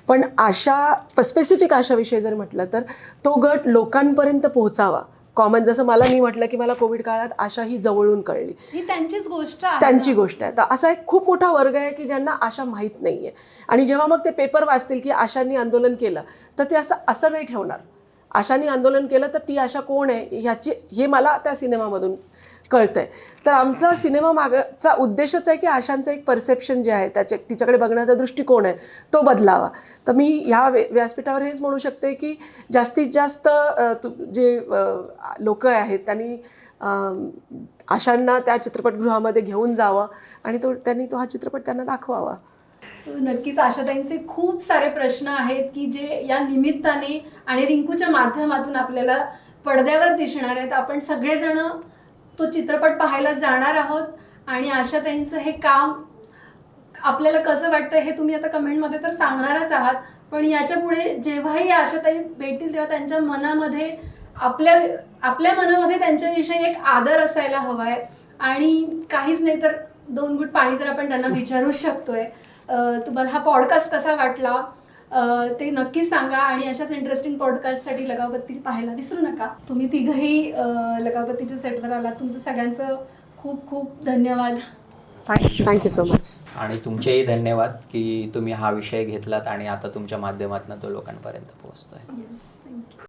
पण आशा स्पेसिफिक आशाविषयी जर म्हटलं तर तो गट लोकांपर्यंत पोहोचावा. कॉमन जसं मी म्हटलं की मला कोविड काळात आशा ही जवळून कळली. ही त्यांचीच गोष्ट आहे. त्यांची गोष्ट आहे. तर असा एक खूप मोठा वर्ग आहे की ज्यांना आशा माहीत नाही आहे आणि जेव्हा मग ते पेपर वाचतील की आशांनी आंदोलन केलं तर ते असं नाही ठेवणार. आशांनी आंदोलन केलं तर ती आशा कोण आहे हे मला त्या सिनेमामधून कळतंय. तर आमचा सिनेमा मागचा उद्देशच आहे की आशांचं एक परसेप्शन जे आहे तिच्याकडे बघण्याचा दृष्टिकोन आहे तो बदलावा. तर मी ह्या व्यासपीठावर हेच म्हणू शकते की जास्तीत जास्त जे लोक आहेत त्यांनी आशांना त्या चित्रपटगृहामध्ये घेऊन जावं आणि त्यांनी हा चित्रपट त्यांना दाखवावा. नक्कीच आशाताईंचे खूप सारे प्रश्न आहेत की जे या निमित्ताने आणि रिंकूच्या माध्यमातून आपल्याला पडद्यावर दिसणार आहेत. आपण सगळेजण तो चित्रपट पाहायला जाणार आहोत आणि आशाताईंचं हे काम आपल्याला कसं वाटतं हे तुम्ही आता कमेंटमध्ये तर सांगणारच आहात. पण याच्या पुढे जेव्हाही आशाताई भेटतील तेव्हा त्यांच्या मनामध्ये आपल्या मनामध्ये त्यांच्याविषयी एक आदर असायला हवा आहे. आणि काहीच नाही तर 2 घूट पाणी तर आपण त्यांना विचारू शकतोय. तुम्हाला हा पॉडकास्ट कसा वाटला ते नक्कीच सांगा आणि अशाच इंटरेस्टिंग पॉडकास्टसाठी लगावबत्ती पाहायला विसरू नका. तुम्ही तिघंही लगावबत्तीच्या सेटवर आलात. तुमचं सगळ्यांचं खूप खूप धन्यवाद. Thank you so much. आणि तुमचेही धन्यवाद की तुम्ही हा विषय घेतलात आणि आता तुमच्या माध्यमातून तो लोकांपर्यंत पोहोचतोय. Yes, thank you.